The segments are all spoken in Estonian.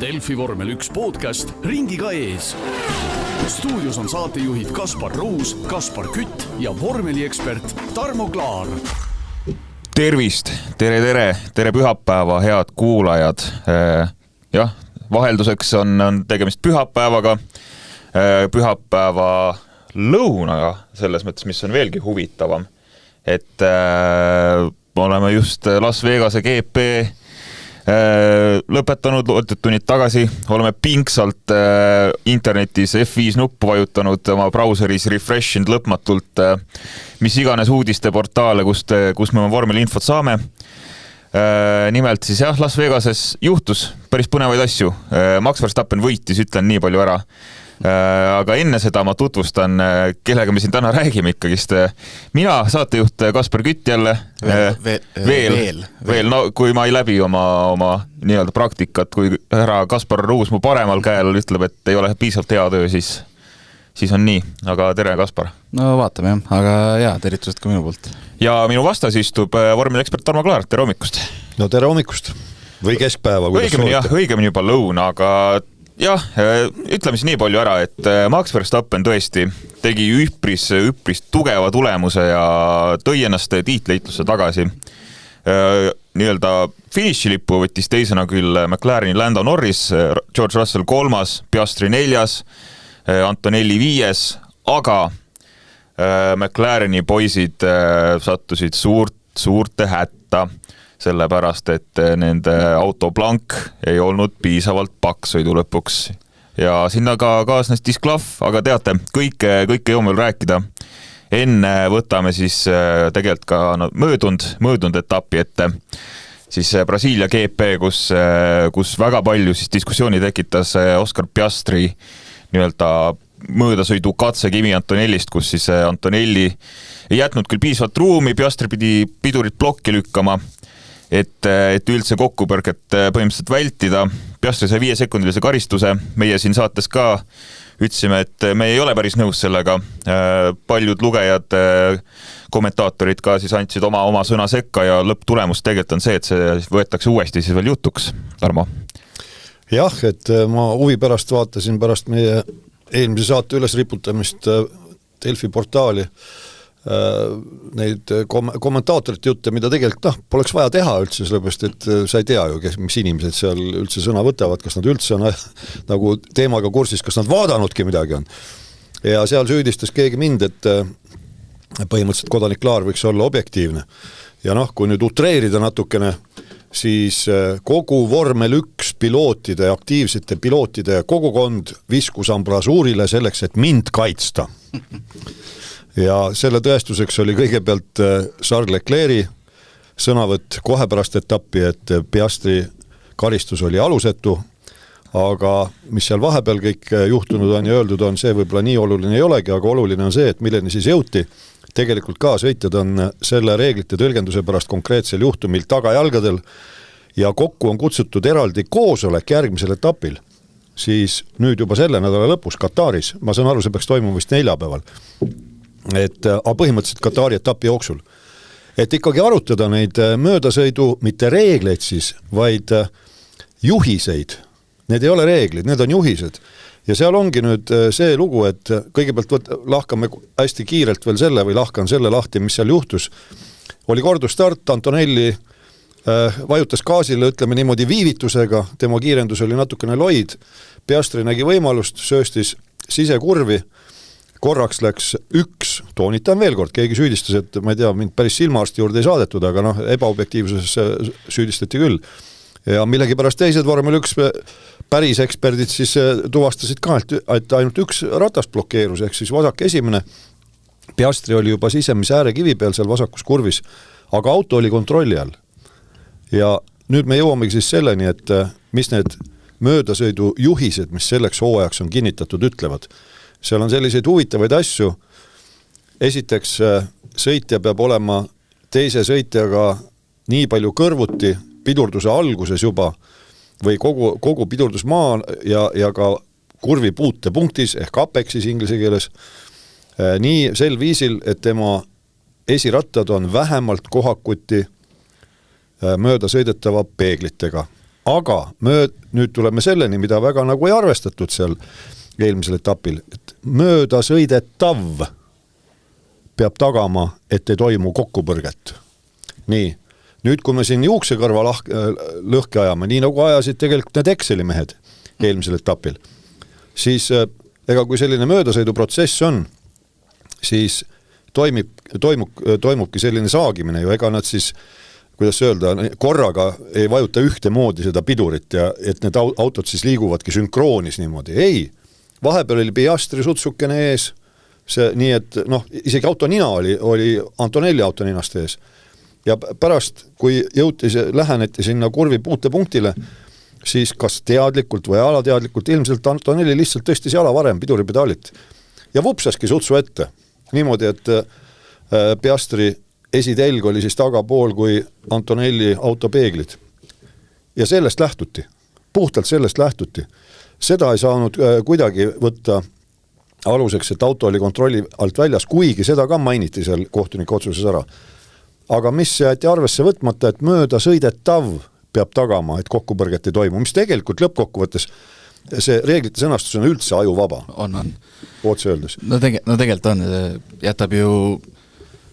Delfi vormel 1 podcast ringiga ees. Stuudios on saatejuhid Kaspar Ruus, Kaspar Kütt ja vormeliekspert Tarmo Klaar. Tervist, tere pühapäeva, head kuulajad. Jah, vahelduseks on tegemist pühapäevaga, pühapäeva lõunaga, selles mõttes, mis on veelgi huvitavam. Et oleme just Las Vegase GP lõpetanud, loetud tunnid tagasi, oleme pingsalt internetis F5 nuppu vajutanud, oma brauseris refreshinud lõpmatult mis iganes uudiste portaale, kus me oma vormeli infot saame. Nimelt siis jah, Las Vegases juhtus päris põnevaid asju. Max Verstappen võitis, ütlen nii palju ära. Aga enne seda ma tutvustan, kellega me siin täna räägime ikkagist. Mina, saatejuht Kaspar Kütt jälle. Veel. No, kui ma ei läbi oma nii-öelda praktikat, kui härra Kaspar Ruus mu paremal käel ütleb, et ei ole piisavalt hea töö, siis on nii. Aga tere, Kaspar. No vaatame jah, aga jaa, tervitused ka minu poolt. Ja minu vastas istub vormeliekspert Tarmo Klaar, tere hommikust. No tere hommikust. Või keskpäeva. Õigemini juba lõuna, aga jah, ütleme siis nii palju ära, et Max Verstappen tõesti tegi üpris tugeva tulemuse ja tõi ennast tiitleitlusse tagasi. Nii-öelda finišilippu võttis teisena küll McLareni Lando Norris, George Russell 3, Piastri 4, Antonelli 5, aga McLareni poisid sattusid suurte hätta, sellepärast, et nende autoblank ei olnud piisavalt pakksõidu lõpuks. Ja sinna ka kaasnes disklahv, aga teate, kõike jõuame veel rääkida. Enne võtame siis tegelikult ka möödunud etapi ette, siis Brasiilia GP, kus väga palju siis diskussiooni tekitas Oscar Piastri nii-öelda möödasõidu katse Kimi Antonellist, kus siis Antonelli ei jätnud küll piisavalt ruumi, Piastri pidi pidurit plokki lükkama, et üldse kokkupõrget põhimõtteliselt vältida. Piastri sai 5-sekundilise karistuse. Meie siin saates ka ütlesime, et me ei ole päris nõus sellega. Paljud lugejad, kommentaatorid ka siis andsid oma sõna sekka ja lõpptulemus tegelikult on see, et see võetakse uuesti siis veel jutuks. Tarmo. Jah, et ma huvi pärast vaatasin pärast meie eelmise saate üles riputamist Delfi portaali neid kommentaatorit jutte, mida tegelikult poleks vaja teha üldse, sellepärast, et sa ei tea ju, mis inimesed seal üldse sõna võtavad, kas nad üldse on nagu teemaga kursis, kas nad vaadanudki midagi on. Ja seal süüdistas keegi mind, et põhimõtteliselt kodanik Klaar võiks olla objektiivne. Ja kui nüüd utreerida natukene, siis kogu vormel 1 pilootide, aktiivsete pilootide kogukond viskus ambrasuurile selleks, et mind kaitsta. Ja selle tõestuseks oli kõigepealt Charles Leclerc'i sõnavõtt kohe pärast etappi, et Piastri karistus oli alusetu, aga mis seal vahepeal kõik juhtunud on ja öeldud on, see võib-olla nii oluline ei olegi, aga oluline on see, et milleni siis jõuti. Tegelikult ka sõitjad on selle reeglite tõlgenduse pärast konkreetsel juhtumil tagajalgadel ja kokku on kutsutud eraldi koosolek järgmisel etapil. Siis nüüd juba selle nädala lõpus Kataris, ma saan aru, see peaks toimuma vist neljapäeval. Põhimõtteliselt Katari etapi jooksul. Et ikkagi arutada neid möödasõidu, mitte reegleid siis, vaid juhiseid. Need ei ole reeglid, need on juhised. Ja seal ongi nüüd see lugu, et kõigepealt lahkame hästi kiirelt veel selle või lahkan selle lahti, mis seal juhtus. Oli kordustart, Antonelli vajutas gaasile, ütleme niimoodi viivitusega, tema kiirendus oli natukene loid, Piastri nägi võimalust, sööstis sisekurvi, korraks läks 1, toonitan veel kord, keegi süüdistas, et ma ei tea, mind päris silmaarsti juurde ei saadetud, aga ebaobjektiivsuses süüdistati küll. Ja millegi pärast teised vormel 1 päris eksperdid siis tuvastasid ka, et ainult 1 ratast blokeerus, ehk siis vasak esimene. Piastri oli juba sisemise äärekivi peal seal vasakus kurvis, aga auto oli kontrolli all. Ja nüüd me jõuamegi siis selleni, et mis need möödasõidu juhised, mis selleks hooajaks on kinnitatud, ütlevad. Seal on selliseid huvitavaid asju. Esiteks, sõitja peab olema teise sõitjaga nii palju kõrvuti pidurduse alguses juba või kogu pidurdusmaa ja ka kurvi puutepunktis ehk apexis inglise keeles nii sel viisil, et tema esirattad on vähemalt kohakuti mööda sõidetava peeglitega. aga nüüd tuleme selleni, mida väga nagu ei arvestatud seal eelmisel etapil, et mööda sõidetav peab tagama, et ei toimu kokkupõrget. Nii, nüüd kui me siin juuksekarva lõhki ajame, nii nagu ajasid tegelikult need Exceli mehed eelmisel etapil, siis ega kui selline möödasõiduprotsess on, siis toimubki selline saagimine ju, ega nad siis, kuidas öelda, korraga ei vajuta ühte moodi seda pidurit ja et need autod siis liiguvadki sünkroonis niimoodi. Ei, vahepeal oli Piastri sutsukene ees, see, nii et isegi auto nina oli Antonelli auto ninast ees. Ja pärast, kui läheneti sinna kurvi puutepunktile, siis kas teadlikult või alateadlikult ilmselt Antonelli lihtsalt tõstis jala varem piduripedalit ja vupsaski sutsu ette. Niimoodi, et Piastri esitelg oli siis tagapool kui Antonelli autopeeglid. Ja sellest lähtuti. Puhtalt sellest lähtuti. Seda ei saanud kuidagi võtta aluseks, et auto oli kontrolli alt väljas, kuigi seda ka mainiti seal kohtuniku otsuses ära. Aga mis jäeti arvesse võtmata, et mööda sõidetav peab tagama, et kokkupõrget ei toimu, mis tegelikult lõppkokkuvõttes see reeglite sõnastus on üldse ajuvaba. On. Otse öeldes. No tegelikult on, jätab ju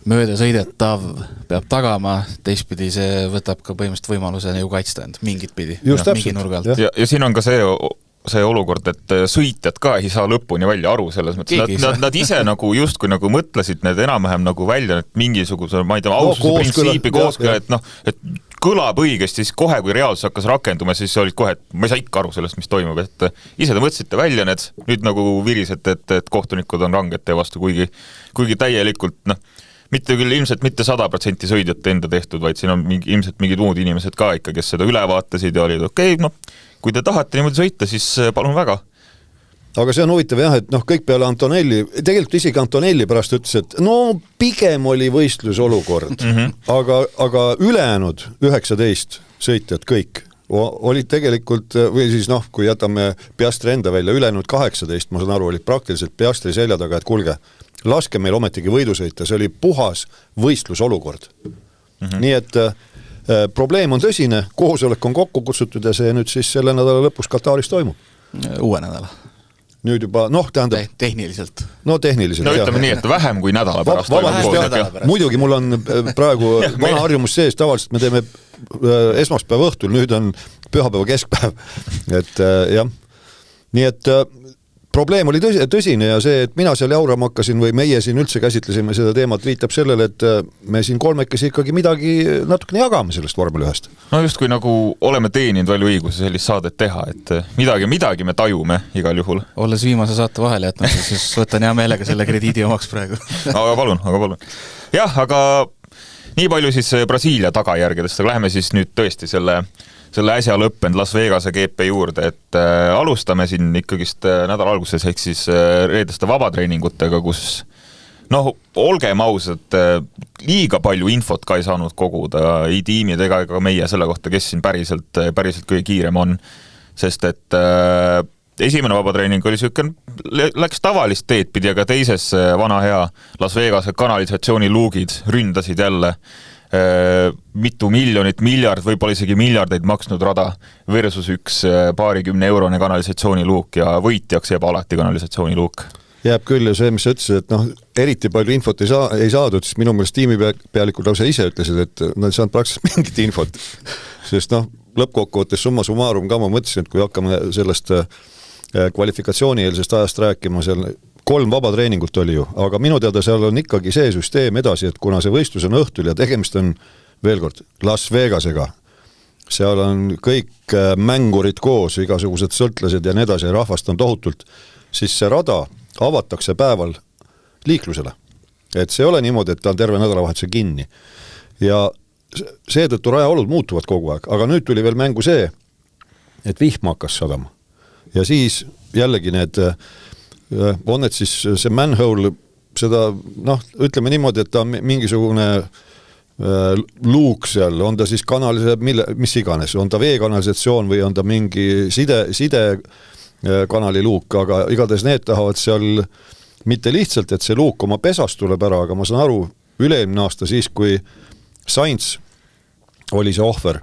mööda sõidetav peab tagama, teistpidi see võtab ka põhimõtteliselt võimaluse ju kaitsta end mingit pidi. Just täpselt. Ja siin on ka see olukord, et sõitjad ka ei saa lõpuni välja aru selles mõttes. Nad ise nagu justkui nagu mõtlesid need enam-vähem nagu välja, et mingisuguse, ma ei tea, aususe printsiipi kooskõla, et kõlab õigesti, siis kohe, kui reaalsus hakkas rakenduma, siis olid kohe, et ma ei saa ikka aru sellest, mis toimub, et ise te mõtlesite välja need, nüüd nagu virisete, et kohtunikud on ranged teie vastu, kuigi täielikult, mitte küll ilmselt mitte 100% sõidjate enda tehtud, vaid siin on ilmselt mingid muud inimesed ka ikka, kes seda üle vaatasid ja olid okei, kui te tahate niimoodi sõita, siis palun väga. Aga see on huvitav jah, et kõik peale Antonelli, tegelikult isegi Antonelli pärast ütles, et pigem oli võistlusolukord, aga ülejäänud 19 sõitjad kõik olid tegelikult, või siis kui jätame Piastri enda välja, ülejäänud 18, ma saan aru, olid praktiliselt Piastri selja taga, et kuulge, laske meil ometigi võidu sõita, see oli puhas võistlusolukord. Nii et probleem on tõsine, koosolek on kokku kutsutud ja see nüüd siis selle nädala lõpus Kataris toimub. Uue nädala. Nüüd juba, tähendab... Tehniliselt. Tehniliselt. Ütleme nii, et vähem kui nädala pärast. Muidugi mul on praegu vana harjumus sees, tavaliselt me teeme esmaspäeva õhtul, nüüd on pühapäeva keskpäev. Et jah, nii et probleem oli tõsine ja see, et mina seal jaurama hakkasin või meie siin üldse käsitlesime seda teemat, viitab sellele, et me siin kolmekesi ikkagi midagi natukene jagame sellest vormel 1. Just kui nagu oleme teeninud palju õiguse sellist saadet teha, et midagi me tajume igal juhul. Olles viimase saate vahele jätnud, siis võtan hea meelega selle krediidi omaks praegu. Aga palun. Jah, aga nii palju siis Brasiilia tagajärgedest, aga läheme siis nüüd tõesti selle äsja lõppend Las Vegase GP juurde, et alustame siin ikkagist nädala alguses ehk siis reedeste vabatreeningutega, kus olgem ausad, liiga palju infot ka ei saanud koguda ei tiimid ega ka meie selle kohta, kes siin päriselt kõige kiirem on, sest et esimene vabatreening oli läks tavalist teed pidi, aga teises vana hea Las Vegase kanalisatsiooni luugid ründasid jälle mitu miljonit, miljard, võib-olla isegi miljardeid maksnud rada versus üks paarikümne eurone kanalisatsiooniluuk ja võitjaks jääb alati kanalisatsiooniluuk. Jääb küll ja see, mis sa ütlesid, et eriti palju infot ei saadud, siis minu meelest tiimipealikud lausa ise ütlesid, et nad ei saanud praktiliselt mingit infot, sest lõppkokkuvõttes summa summarum ka ma mõtlesin, et kui hakkame sellest kvalifikatsioonieelsest ajast rääkima, seal 3 vabatreeningut oli ju, aga minu teada seal on ikkagi see süsteem edasi, et kuna see võistlus on õhtul ja tegemist on veel kord Las Vegasega, seal on kõik mängurid koos, igasugused sõltlased ja nii edasi, rahvast on tohutult, siis see rada avatakse päeval liiklusele. Et see ei ole niimoodi, et ta on terve nädalavahetuse kinni. Ja seetõttu rajaolud muutuvad kogu aeg, aga nüüd tuli veel mängu see, et vihm hakkas sadama. Ja siis jällegi need on need siis see manhole, seda, ütleme niimoodi, et ta on mingisugune luuk seal, on ta siis mis iganes, on ta veekanalisatsioon või on ta mingi sidekanali luuk, aga igatahes need tahavad seal mitte lihtsalt, et see luuk oma pesast tuleb ära, aga ma saan aru, üle-eelmine aasta siis, kui Sainz oli see ohver,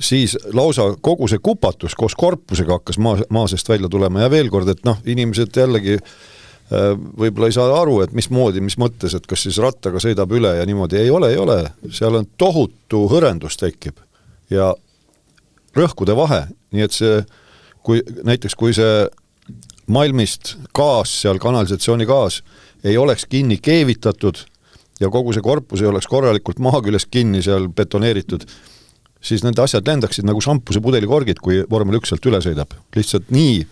siis lausa kogu see kupatus koos korpusega hakkas maa seest välja tulema ja veel kord, et inimesed jällegi võib-olla ei saa aru, et mis mõttes, et kas siis rattaga sõidab üle ja niimoodi, ei ole, seal on tohutu hõrendus tekib ja rõhkude vahe, nii et see, kui see Malmist gaas, seal kanalisatsiooni gaas ei oleks kinni keevitatud ja kogu see korpus ei oleks korralikult maa küljest kinni seal betoneeritud, siis need asjad lendaksid nagu šampuse pudelikorgid, kui vormel 1 sealt üle sõidab. Lihtsalt nii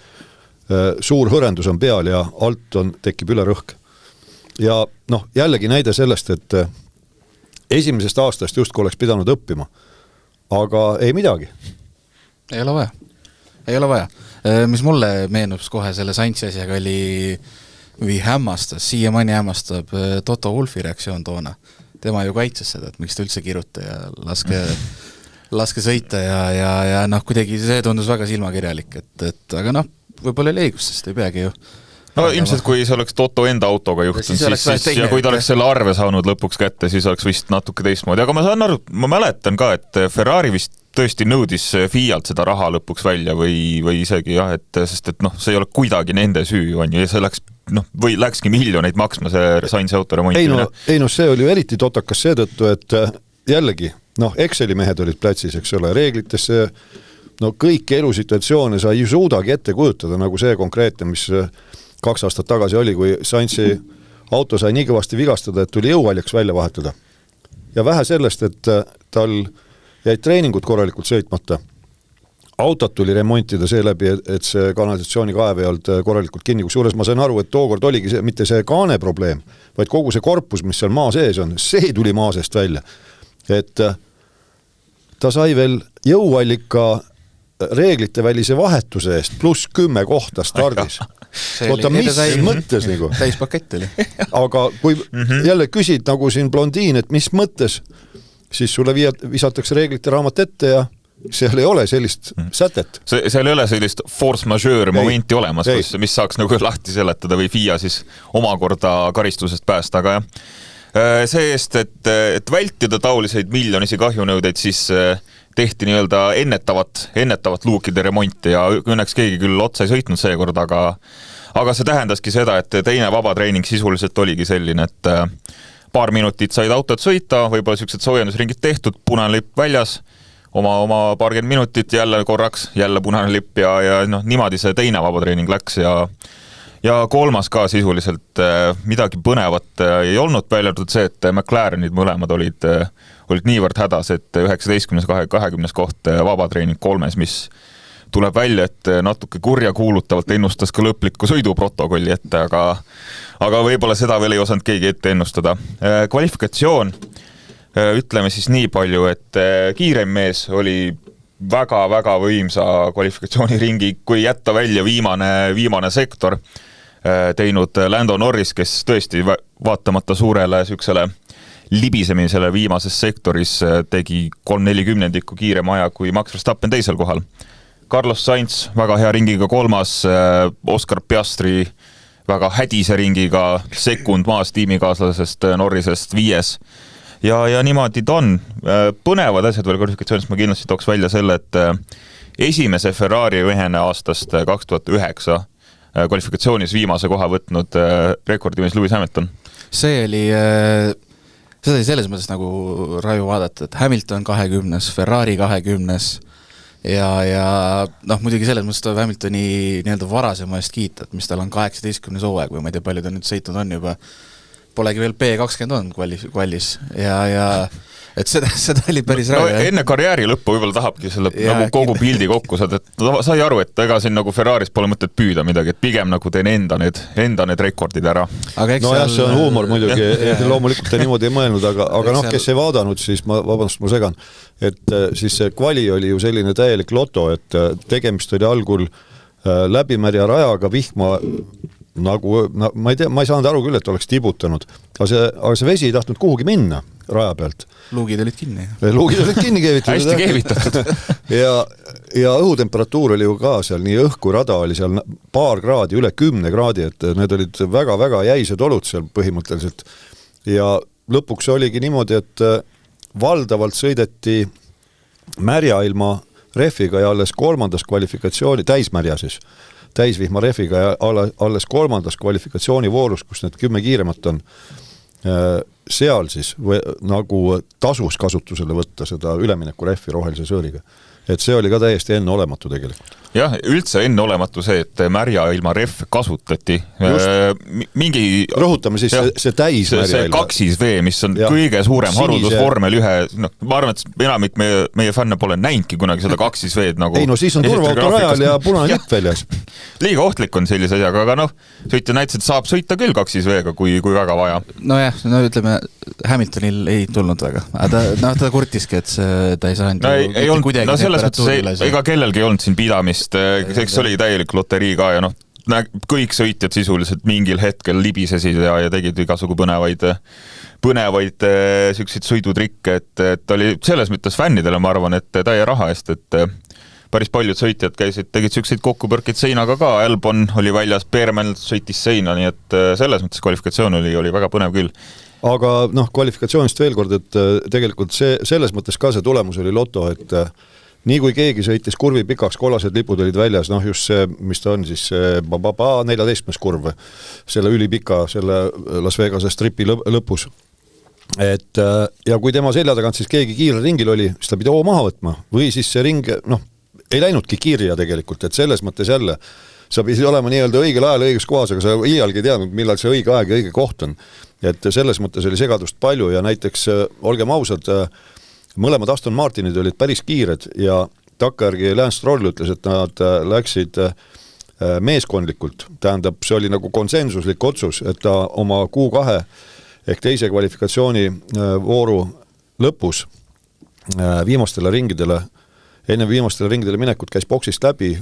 suur hõrendus on peal ja alt tekib üle rõhk. Ja jällegi näide sellest, et esimesest aastast justkui oleks pidanud õppima, aga ei midagi. Ei ole vaja. Mis mulle meenub kohe selle Saintsi asjaga või hämmastas, siiamaani hämmastab Toto Wolfi reaktsioon toona. Tema ju kaitses seda, et miks ta üldse kiruta ja laske sõita ja kuidagi see tundus väga silmakirjalik, aga võib-olla oli õigus, sest ei peagi ju. Ilmselt kui see oleks Toto enda autoga juhtunud, ja kui ta oleks selle arve saanud lõpuks kätte, siis oleks vist natuke teistmoodi, aga ma saan aru, ma mäletan ka, et Ferrari vist tõesti nõudis FIA-lt seda raha lõpuks välja või isegi sest see ei ole kuidagi nende süü, on ju, ja see läkski miljoneid maksma see Sainzi auto remontimine. See oli ju eriti totakas seetõttu, et jällegi, Exceli mehed olid plätsis, eks ole, reeglitesse kõiki elusituatsioone sa ei suudagi ette kujutada, nagu see konkreetne, mis 2 aastat tagasi oli, kui Sainzi auto sai nii kõvasti vigastada, et tuli jõuvaljaks välja vahetada. Ja vähe sellest, et tal jäid treeningud korralikult sõitmata. Autot tuli remontida seeläbi, et see kanalisatsiooni kaev ei olnud korralikult kinni, kusjuures ma sain aru, et tookord oligi mitte see kaane probleem, vaid kogu see korpus, mis seal maa sees on, see tuli maa seest välja. Et ta sai veel jõuallika reeglite välise vahetuse eest pluss 10 kohta stardis. Oota, mis mõttes nagu? Täispakett oli. Aga kui jälle küsid nagu siin blondiin, et mis mõttes, siis sulle visatakse reeglite raamat ette ja seal ei ole sellist sätet. Seal ei ole sellist force majeure momenti olemas, mis saaks nagu lahti seletada või FIA siis omakorda karistusest päästa, aga see eest, et vältida tauliseid miljonisi kahjunõudeid, siis tehti nii-öelda ennetavat luukide remonti ja õnneks keegi küll otsa ei sõitnud seekord, aga see tähendaski seda, et teine vabatreening sisuliselt oligi selline, et paar minutit said autot sõita, võib-olla sellised soojendusringid tehtud, punane lipp väljas, oma paarkümmend minutit jälle korraks, jälle punane lipp ja niimoodi see teine vabatreening läks ja kolmas ka sisuliselt midagi põnevat ei olnud, välja arvatud see, et McLarenid mõlemad olid niivõrd hädas, et 19-20 koht vabatreening 3, mis tuleb välja, et natuke kurja kuulutavalt ennustas ka lõplikku sõiduprotokolli ette, aga võib-olla seda veel ei osanud keegi ette ennustada. Kvalifikatsioon, ütleme siis nii palju, et kiirem mees oli väga-väga võimsa kvalifikatsiooniringi, kui jätta välja viimane sektor, teinud Lando Norris, kes tõesti vaatamata suurele süksele libisemisele viimases sektoris tegi 3/40 kiirem aja kui Max Verstappen teisel kohal. Carlos Sainz väga hea ringiga 3, Oscar Piastri väga hädise ringiga sekund maas tiimikaaslasest Norrisest 5. Ja niimoodi ta on. Põnevad asjad veel kvalifikatsioonist, ma kindlasti tooks välja selle, et esimese Ferrari mehena aastast 2009 kvalifikatsioonis viimase koha võtnud rekordimees Lewis Hamilton. See oli selles mõttes nagu raju vaadata, et Hamilton 20, Ferrari 20 ja muidugi selles mõttes ta Hamiltoni nii-öelda varasema eest kiita, et mis tal on 18 hooaeg või ma ei tea, palju ta nüüd sõitnud on juba, polegi veel P20 on kvallis ja et seda oli päris raju. Enne karjääri lõppu võib-olla tahabki selle nagu kogu pildi kokku saada, et sai aru, et ega siin nagu Ferraris pole mõtet püüda midagi, et pigem nagu teen enda need rekordid ära. See on huumor muidugi, loomulikult ta niimoodi ei mõelnud, aga kes ei vaadanud, siis ma segan, et siis see kvali oli ju selline täielik loto, et tegemist oli algul läbimärja rajaga vihma nagu, ma ei tea, ma ei saanud aru küll, et oleks tibutanud, aga see vesi ei tahtnud kuhugi minna raja pealt. Luugid olid kinni. Luugid olid kinni keevitatud. Hästi keevitatud. ja õhutemperatuur oli ju ka seal, nii õhku rada oli seal paar kraadi, üle 10 kraadi, et need olid väga-väga jäised olud seal põhimõtteliselt. Ja lõpuks oligi niimoodi, et valdavalt sõideti märja ilma rehviga ja alles kolmandas kvalifikatsiooni, täismärja siis, täisvihma rehviga ja alles kolmandas kvalifikatsioonivoorus, kus need 10 kiiremat on, seal siis nagu tasus kasutusele võtta seda ülemineku rehvi rohelise sõõriga. Et see oli ka täiesti enneolematu tegelikult. Jah, üldse enneolematu see, et märja ilma rehv kasutati. Mingi... Rõhutame siis see täismärja ilma. See 2V, mis on kõige suurem haruldus vormel 1. No, ma arvan, et enamik meie fänne pole näinudki kunagi seda 2V nagu... Ei, no siis on turvaauto rajal ja punane lipp väljas. Liiga ohtlik on sellise asjaga, aga noh, sõitja näitas, et saab sõita küll 2V-ga, kui väga vaja. Nojah, no ütleme, Hamiltonil ei tulnud väga. Ta kurtiski, et ta ei saanud kuidagi temperatuurile. Ega kellelgi ei olnud siin pidamist, eks oli täielik loterii ka ja noh, kõik sõitjad sisuliselt mingil hetkel libisesid ja tegid igasugu põnevaid selliseid sõidutrikke, et oli selles mõttes fännidele, ma arvan, et täie raha eest, et päris paljud sõitjad tegid selliseid kokkupõrkeid seinaga ka, Albon oli väljas, Perman sõitis seina, nii et selles mõttes kvalifikatsioon oli väga põnev küll. Aga noh, kvalifikatsioonist veel kord, et tegelikult selles mõttes ka see tulemus oli loto, et nii kui keegi sõitis kurvi pikaks, kollased lipud olid väljas, noh just see, mis ta on siis 14. kurv, selle ülipika, selle Las Vegase stripi lõpus. Et, ja kui tema selja tagant siis keegi kiire ringil oli, siis ta pidi maha võtma või siis see ring, noh, ei läinudki kirja tegelikult, et selles mõttes jälle sa pidi olema nii-öelda õigel ajal õiges kohas, aga sa iialgi teadnud, millal see õige aeg ja õige koht on. Et selles mõttes oli segadust palju ja näiteks, olgem ausad, mõlemad Aston Martinid olid päris kiired ja takkajärgi Lance Stroll ütles, et nad läksid meeskondlikult. Tähendab, see oli nagu konsensuslik otsus, et ta oma Q2 ehk teise kvalifikatsiooni vooru lõpus viimastele ringidele, enne viimastele ringidele minekut käis boksist läbi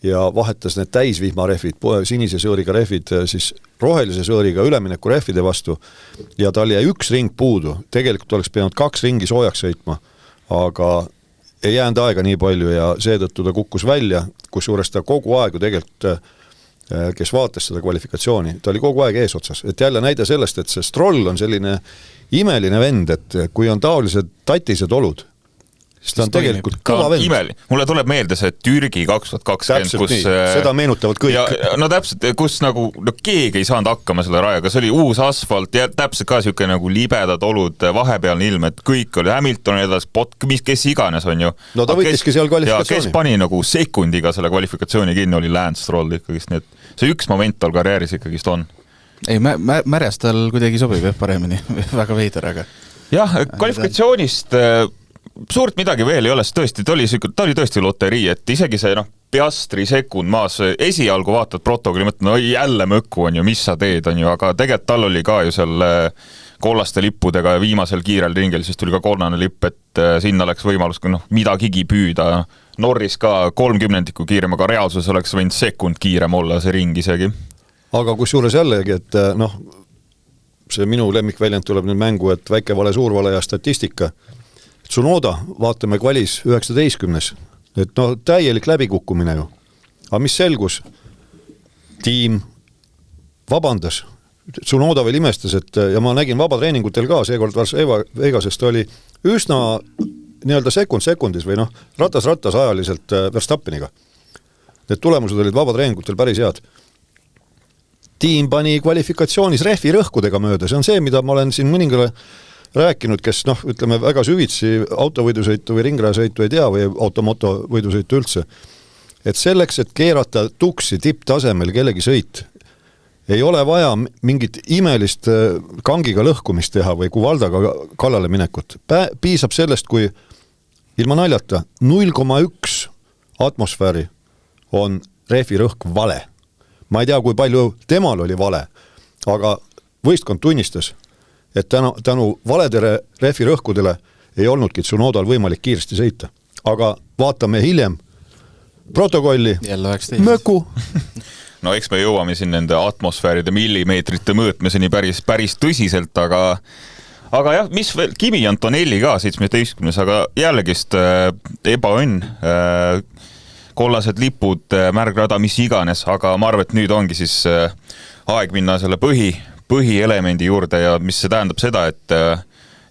ja vahetas need täisvihmarehvid, sinise sõõriga rehvid siis rohelise sõõriga ülemineku rehvide vastu ja tal jäi üks ring puudu. Tegelikult oleks pidanud 2 ringi soojaks sõitma, aga ei jäänud aega nii palju ja seetõttu ta kukkus välja, kusjuures ta kogu aeg tegelikult, kes vaatas seda kvalifikatsiooni, ta oli kogu aeg eesotsas. Et jälle näide sellest, et see Stroll on selline imeline vend, et kui on taolised tatised olud, siis ta on tegelikult kõva vend. Mulle tuleb meelde see Türgi 2020, kus... Seda meenutavad kõik. Ja, no täpselt, kus nagu keegi ei saanud hakkama selle rajaga, see oli uus asfalt ja täpselt ka siuke nagu libedad olud, vahepealne ilm, et kõik oli Hamilton edas, kes iganes on ju. No ta võitiski seal kvalifikatsiooni. Kes pani nagu sekundiga selle kvalifikatsiooni kinni, oli Lance Stroll ikkagist, nii et see üks moment tal karjääris ikkagist on. Ei, märjas tal kuidagi sobib paremini, väga veider, aga... Jah, kvalifikatsioonist... suurt midagi veel ei ole, tõesti, ta oli tõesti loterii, et isegi see Piastri sekund maas, esialgu vaatad protokolli, mõtled, no jälle mõkku on ju, mis sa teed on ju, aga tegelikult tal oli ka ju seal kollaste lippudega viimasel kiirel ringel, siis tuli ka kolmane lipp, et sinna oleks võimalus midagigi püüda. Norris ka 30 kiirem, aga reaalsus oleks võinud sekund kiirem olla see ring isegi. Aga kusjuures jällegi, et see minu lemmikväljend tuleb nüüd mängu, et väike vale, suur vale ja statistika. Tsunoda, vaatame kvalis 19. Et täielik läbikukkumine ju. Aga mis selgus? Tiim vabandas. Tsunoda veel imestas, et ja ma nägin vabatreeningutel ka, seekord Vegasest oli üsna nii-öelda sekundis või ratas ajaliselt Verstappeniga. Need tulemused olid vabatreeningutel päris head. Tiim pani kvalifikatsioonis rehvi rõhkudega mööda. See on see, mida ma olen siin mõningale rääkinud, kes ütleme väga süvitsi autovõidusõitu või ringrajasõitu ei tea või automoto võidusõitu üldse. Et selleks, et keerata tuksi tipptasemel kellegi sõit, ei ole vaja mingit imelist kangiga lõhkumist teha või kuvaldaga kallale minekut. Piisab sellest, kui ilma naljata 0,1 atmosfääri on rehvi rõhk vale. Ma ei tea, kui palju temal oli vale, aga võistkond tunnistas, et tänu valedere rehvi rõhkudele ei olnudki Tsunodal võimalik kiiresti sõita. Aga vaatame hiljem protokolli. Möku. No eks me jõuame siin nende atmosfääride millimeetrite mõõtmiseni päris tõsiselt, aga jah, mis veel, Kimi Antonelli ka 17, aga jällegist ebaõnn, kollased lipud, märgrada, mis iganes, aga ma arvan, et nüüd ongi siis aeg minna selle põhielemendi juurde ja mis see tähendab seda,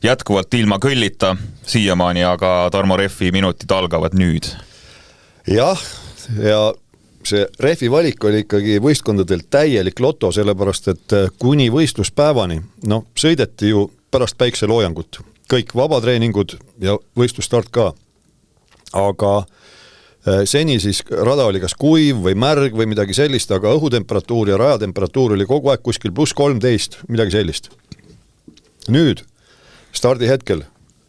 jätkuvalt ilma kõllita siiamaani, aga Tarmo Rehvi minutid algavad nüüd. Jah, ja see rehvi valik oli ikkagi võistkondadel täielik loto, sellepärast et kuni võistluspäevani, sõideti ju pärast päikseloojangut. Kõik vabatreeningud ja võistlusstart ka. Aga seni siis rada oli kas kuiv või märg või midagi sellist, aga õhutemperatuur ja rajatemperatuur oli kogu aeg kuskil +13, midagi sellist. Nüüd stardi hetkel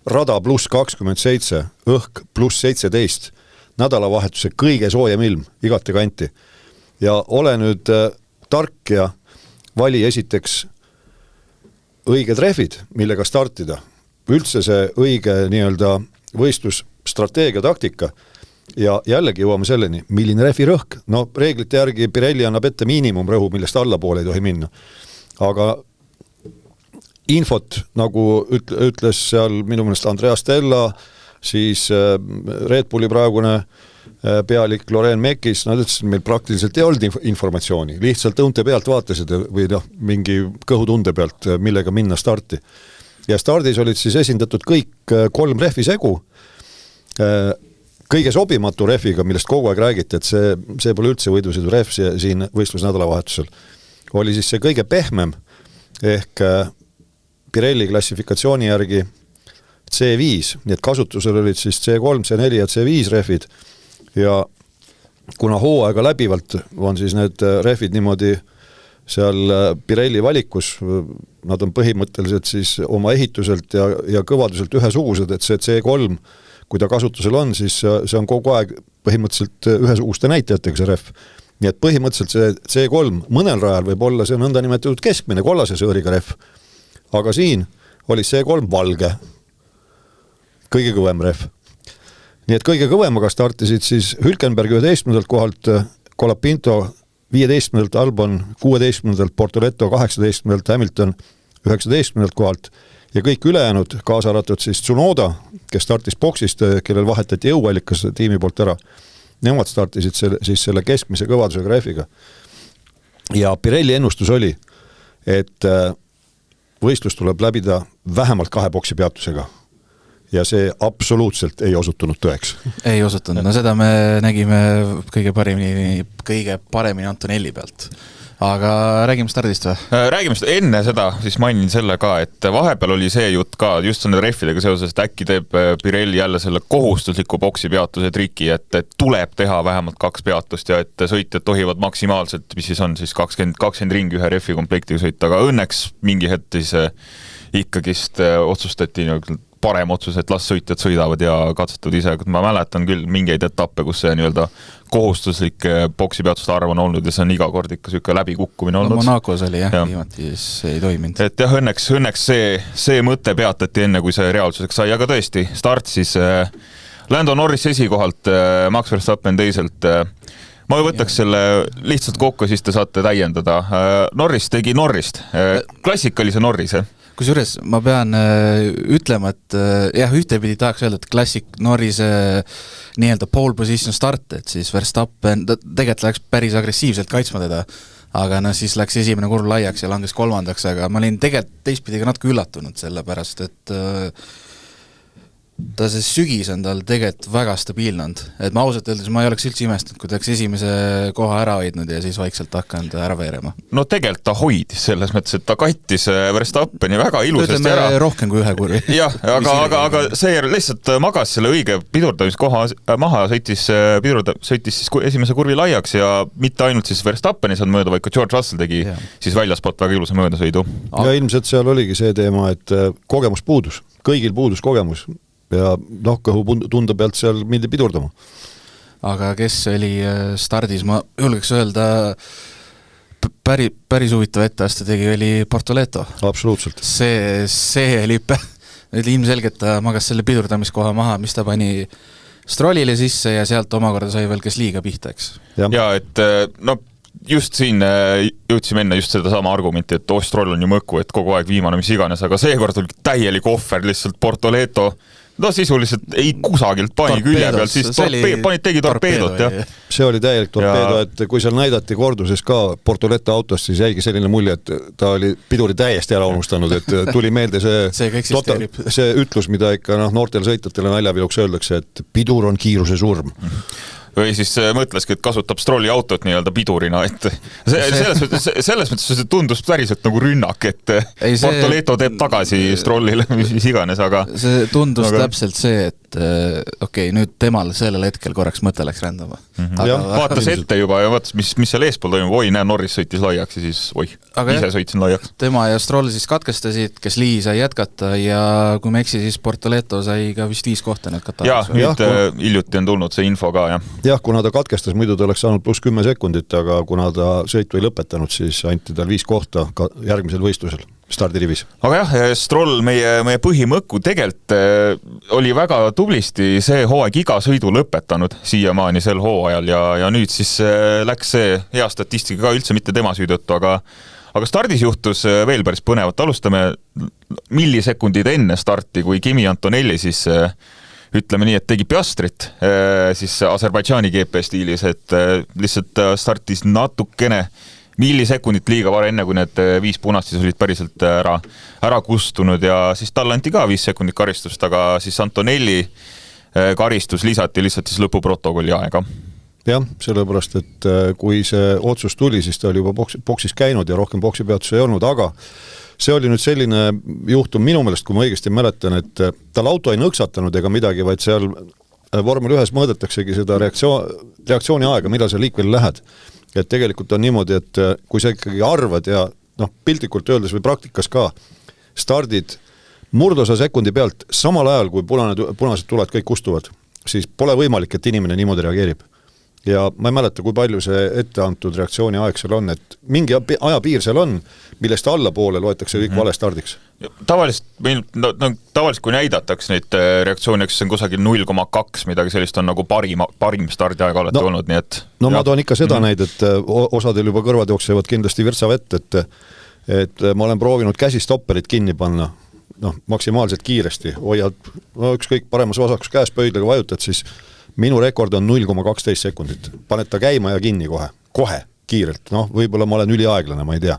rada +27, õhk +17, nädalavahetuse kõige soojem ilm igate kanti. Ja ole nüüd tark ja vali esiteks õiged rehvid, millega startida. Üldse see õige nii-öelda võistlusstrateegia taktika. Ja jällegi jõuame selleni, milline rehvi rõhk. Reeglite järgi Pirelli annab ette miinimumrõhu, millest allapoole ei tohi minna. Aga infot, nagu ütles seal minu meelest Andrea Stella, siis Red Bulli praegune pealik Loren Mekis, nad ütlesid, meil praktiliselt ei olnud informatsiooni. Lihtsalt õunte pealt vaatasid või mingi kõhutunde pealt, millega minna starti. Ja stardis olid siis esindatud kõik 3 rehvi segu. Kõige sobimatu rehviga, millest kogu aeg räägiti, et see pole üldse võidusõidu rehv siin võistlusnädalavahetusel, oli siis see kõige pehmem ehk Pirelli klassifikatsiooni järgi C5, nii et kasutusel olid siis C3, C4 ja C5 rehvid ja kuna hooaega läbivalt on siis need rehvid niimoodi seal Pirelli valikus, nad on põhimõtteliselt siis oma ehituselt ja kõvaduselt ühesugused, et see C3 kui ta kasutusel on, siis see on kogu aeg põhimõtteliselt ühesuguste näitajatega see rehv. Nii et põhimõtteliselt see C3 mõnel rajal võib olla see nõnda nimetatud keskmine kollase sõõriga rehv. Aga siin oli C3 valge. Kõige kõvem rehv. Nii et kõige kõvemaga startisid siis Hülkenberg 11. kohalt, Colapinto 15. Albon 16. Portoletto 18. Hamilton 19. kohalt. Ja kõik ülejäänud, kaasa arvatud siis Tsunoda, kes startis boksist, kellel vahetati jõuallikas tiimi poolt ära, nemad startisid siis selle keskmise kõvadusega rehviga. Ja Pirelli ennustus oli, et võistlus tuleb läbida vähemalt 2 boksi peatusega. Ja see absoluutselt ei osutunud tõeks. Ei osutunud, seda me nägime kõige paremini Antonelli pealt. Aga räägime stardist või? Räägime enne seda, siis mainin selle ka, et vahepeal oli see jutt ka, just selle rehvidega seoses, et äkki teeb Pirelli jälle selle kohustusliku boksi peatuse triki, et tuleb teha vähemalt 2 peatust ja et sõitjad tohivad maksimaalselt, mis siis on siis 20 ringi ühe rehvi komplektiga sõita, aga õnneks mingi hetk siis ikkagist otsustati parem otsus, et las sõitjad sõidavad ja katsetavad ise. Ma mäletan küll mingeid etappe, kus see nii-öelda kohustuslik boksipeatuste arv on olnud ja see on iga kord ikka selline läbikukkumine olnud. Monacos oli viimati see ei toiminud. Et jah, õnneks see mõte peatati enne, kui see reaalsuseks sai, aga tõesti, start siis Lando Norris esikohalt, Max Verstappen teiselt. Ma võtaks selle lihtsalt kokku, siis te saate täiendada. Norris tegi Norrist, klassikalise Norrise. Kusjuures ma pean ütlema, et ühtepidi tahaks öelda, et klassik Norrise nii-öelda pole position start, et siis Verstappen tegelikult läks päris agressiivselt kaitsma teda, aga siis läks esimene kurv laiaks ja langes 3. aga ma olin tegelikult teistpidi ka natuke üllatunud sellepärast, et ta see sügis on tal tegelikult väga stabiilne olnud, et ma ausalt öeldes ma ei oleks üldse imestanud, kui ta oleks esimese koha ära hoidnud ja siis vaikselt hakanud ära veerema. No tegelikult ta hoidis selles mõttes, et ta kattis Verstappeni väga ilusasti ära. Rohkem kui ühe kurvi. Jah, aga see lihtsalt magas selle õige pidurdamiskoha maha, sõitis siis esimese kurvi laiaks ja mitte ainult siis Verstappeni saanud mööda, vaid ka George Russell tegi siis väljaspoolt väga ilusa möödasõidu. Ja ilmselt seal oligi see teema, et kogemus puudus, kõigil puudus kogemus. Ja kõhu tunde pealt seal mindi pidurdama. Aga kes oli stardis, ma julgeks öelda, päris huvitav etteaste tegi, oli Portoletto. Absoluutselt. See oli ilmselgelt ta magas selle pidurdamiskoha maha, mis ta pani Strollile sisse ja sealt omakorda sai veel kes liiga pihta, eks. Ja et just siin jõudsime enne just seda sama argumenti, et Stroll on ju mõku, et kogu aeg viimane mis iganes, aga seekord oli täielik ohver lihtsalt Portoletto. no sisuliselt ei kusagilt pani külje pealt, siis tegi torpeedot, jah. See oli täielik torpeedo, et kui seal näidati korduses ka Portoleto autost, siis jäigi selline mulje, et ta oli piduri täiesti ära unustanud, et tuli meelde see ütlus, mida ikka noortel sõitjatele naljaviluks öeldakse, et pidur on kiiruse surm. Või siis mõtleski, et kasutab Strolli autot nii-öelda pidurina, et selles mõttes see tundus päriselt nagu rünnak, et Portoleto teeb tagasi Strollile, mis iganes, aga see tundus täpselt see, et nüüd temal sellel hetkel korraks mõte läks rändama. Vaatas ette juba ja vaatas, mis seal eespool toimub, näe, Norris sõitis laiaks ja siis ise sõitsin laiaks. Tema ja Stroll siis katkestasid, kes Lee sai jätkata ja kui me eksi, siis Portoleto sai ka vist 5 kohta need Kataris. Nüüd hiljuti on tulnud see info ka, jah. Jah, kuna ta katkestas, muidu ta oleks saanud pluss 10 sekundit, aga kuna ta sõitu ei lõpetanud, siis anti tal 5 kohta järgmisel võistlusel stardirivis. Aga jah, Stroll, meie põhimõkku tegelikult oli väga tublisti see hooaeg iga sõidu lõpetanud siiamaani sel hooajal ja nüüd siis läks see hea statistika ka üldse mitte tema süüdõttu, aga stardis juhtus veel päris põnevat. Alustame millisekundid enne starti, kui Kimi Antonelli siis ütleme nii, et tegi Piastrit siis Aserbaidžaani GP stiilis, et lihtsalt startis natukene millisekundit liiga vara enne, kui need 5 punast siis olid päriselt ära kustunud ja siis talle anti ka 5 sekundit karistust, aga siis Antonelli karistus lisati lihtsalt siis lõpuprotokolli aega. Jah, sellepärast, et kui see otsus tuli, siis ta oli juba boksis käinud ja rohkem boksipeatus ei olnud, aga see oli nüüd selline juhtum minu meelest, kui ma õigesti mäletan, et tal auto ei nõksatanud ega midagi, vaid seal vormel 1 mõõdetaksegi seda reaktsiooni aega, millal sa liikveli lähed. Et tegelikult on niimoodi, et kui sa ikkagi arvad ja piltlikult öeldes või praktikas ka stardid murdosa sekundi pealt samal ajal, kui punased tuled kõik kustuvad, siis pole võimalik, et inimene niimoodi reageerib. Ja ma ei mäleta, kui palju see ette antud reaktsiooni aeg seal on, et mingi ajapiir seal on, millest allapoole loetakse kõik vale stardiks. Tavaliselt kui näidatakse neid reaktsioone, see on kusagil 0,2, midagi sellist on nagu parim stardiaeg alati olnud, nii et... ma toon ikka seda näidet, osadel juba kõrvad jooksevad kindlasti virtsa vett, et ma olen proovinud käsistopperit kinni panna, maksimaalselt kiiresti, hoiad ükskõik paremas-vasakus käes pöidlega vajutad, siis minu rekord on 0,12 sekundit. Paned ta käima ja kinni kohe, kiirelt. Võib-olla ma olen üliaeglane, ma ei tea.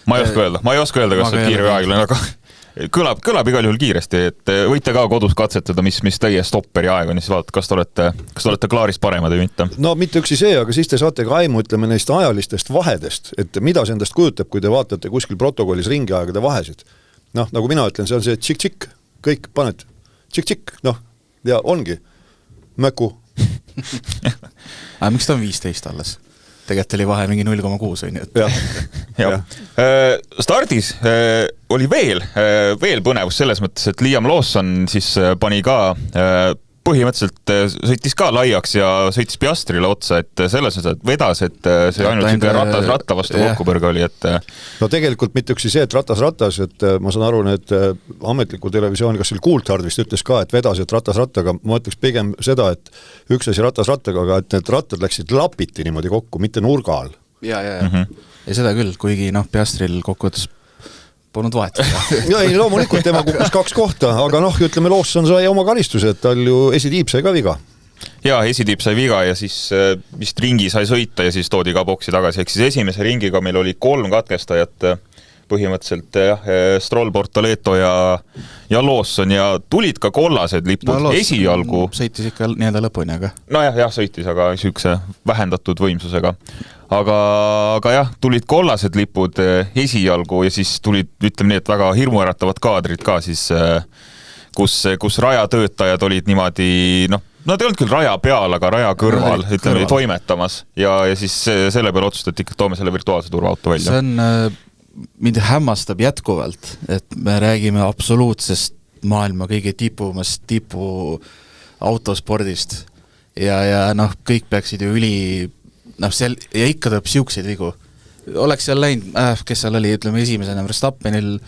Ma ei oska öelda, kas see on kiire või aeglane, aga kõlab igal juhul kiiresti, et võite ka kodus katsetada, mis teie stopperi aeg on, siis vaadata, kas te olete klaarist paremad või mitte. No mitte üksi see, aga siis te saate ka aimu, ütleme, neist ajalistest vahedest, et mida see endast kujutab, kui te vaatate kuskil protokollis ringiaegade vahesid. Nagu mina ütlen, see on see tšik-tšik, kõik paned tšik-tšik, ja ongi möku. Aga miks ta on 15 alles? Tegelikult oli vahe mingi 0,6 on ju. Stardis oli veel põnevus selles mõttes, et Liam Lawson siis pani ka põhimõtteliselt sõitis ka laiaks ja sõitis Piastrile otsa, et selles mõttes, et vedas, et see ainult ratta vastu kokkupõrga oli, et... No tegelikult mitte üksi see, et ratas, et ma saan aru, need ametliku televisiooni, kas seal Coulthard vist ütles ka, et vedas, et rattaga, ma ütleks pigem seda, et üks asi rattaga, aga et need rattad läksid lapiti niimoodi kokku, mitte nurga all. Ja seda küll, kuigi Piastril kokkuvõttes polnud vahet. Ei, loomulikult tema kukkus 2 kohta, aga ütleme, Lawson sai oma karistuse, et tal ju esitiip sai ka viga. Jaa, esitiip sai viga ja siis vist ringi sai sõita ja siis toodi ka boksi tagasi. Ehk siis esimese ringiga meil oli 3 katkestajat põhimõtteliselt, Stroll, Portoleto ja Lawson ja tulid ka kollased lipud esialgu. Sõitis ikka nii-öelda lõpuni, aga... Jah, sõitis, aga sükse vähendatud võimsusega. Aga jah, tulid kollased lipud esialgu ja siis tulid, ütleme nii, et väga hirmuäratavad kaadrid ka siis, kus rajatöötajad olid niimoodi, nad ei olnud küll raja peal, aga raja kõrval, ütleme, toimetamas ja siis selle peale otsustati, et toome selle virtuaalse turvaauto välja. See on, mind hämmastab jätkuvalt, et me räägime absoluutsest maailma kõige tipu autospordist ja kõik peaksid ju ja ikka tuleb siukseid vigu. Oleks seal läinud, kes seal oli, ütleme esimesena Verstappenil,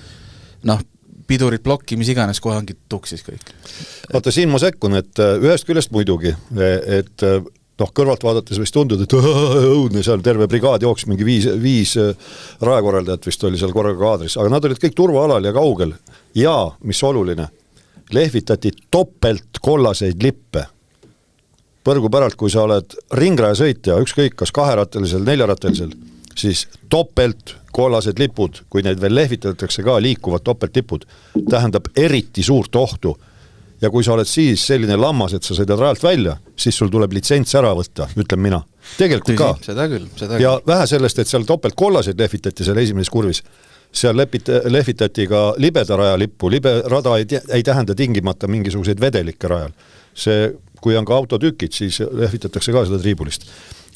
pidurid blokki, mis iganes, kohe ongi tuksis kõik. Vaata, siin ma sekkun, et ühest küljest muidugi, et kõrvalt vaadates võis tunduda, et õudne, seal terve brigaad jooks, mingi 5 rajakorraldajat vist oli seal korraga kaadris, aga nad olid kõik turvaalal ja kaugel. Ja, mis oluline, lehvitati topelt kollaseid lippe. Põrgu päralt, kui sa oled ringrajasõitja, ükskõik kas kaherattalisel, neljarattalisel, siis topelt kollased lipud, kui neid veel lehvitatakse ka, liikuvad topeltlipud, tähendab eriti suurt ohtu. Ja kui sa oled siis selline lammas, et sa sõidad rajalt välja, siis sul tuleb litsents ära võtta, ütlen mina. Tegelikult ka. Seda küll. Ja vähe sellest, et seal topelt kollaseid lehvitati seal esimeses kurvis, seal lehvitati ka libeda rajalippu. Liberada ei tähenda tingimata mingisuguseid vedelikke rajal. See, kui on ka autotükid, siis lehvitatakse ka seda triibulist.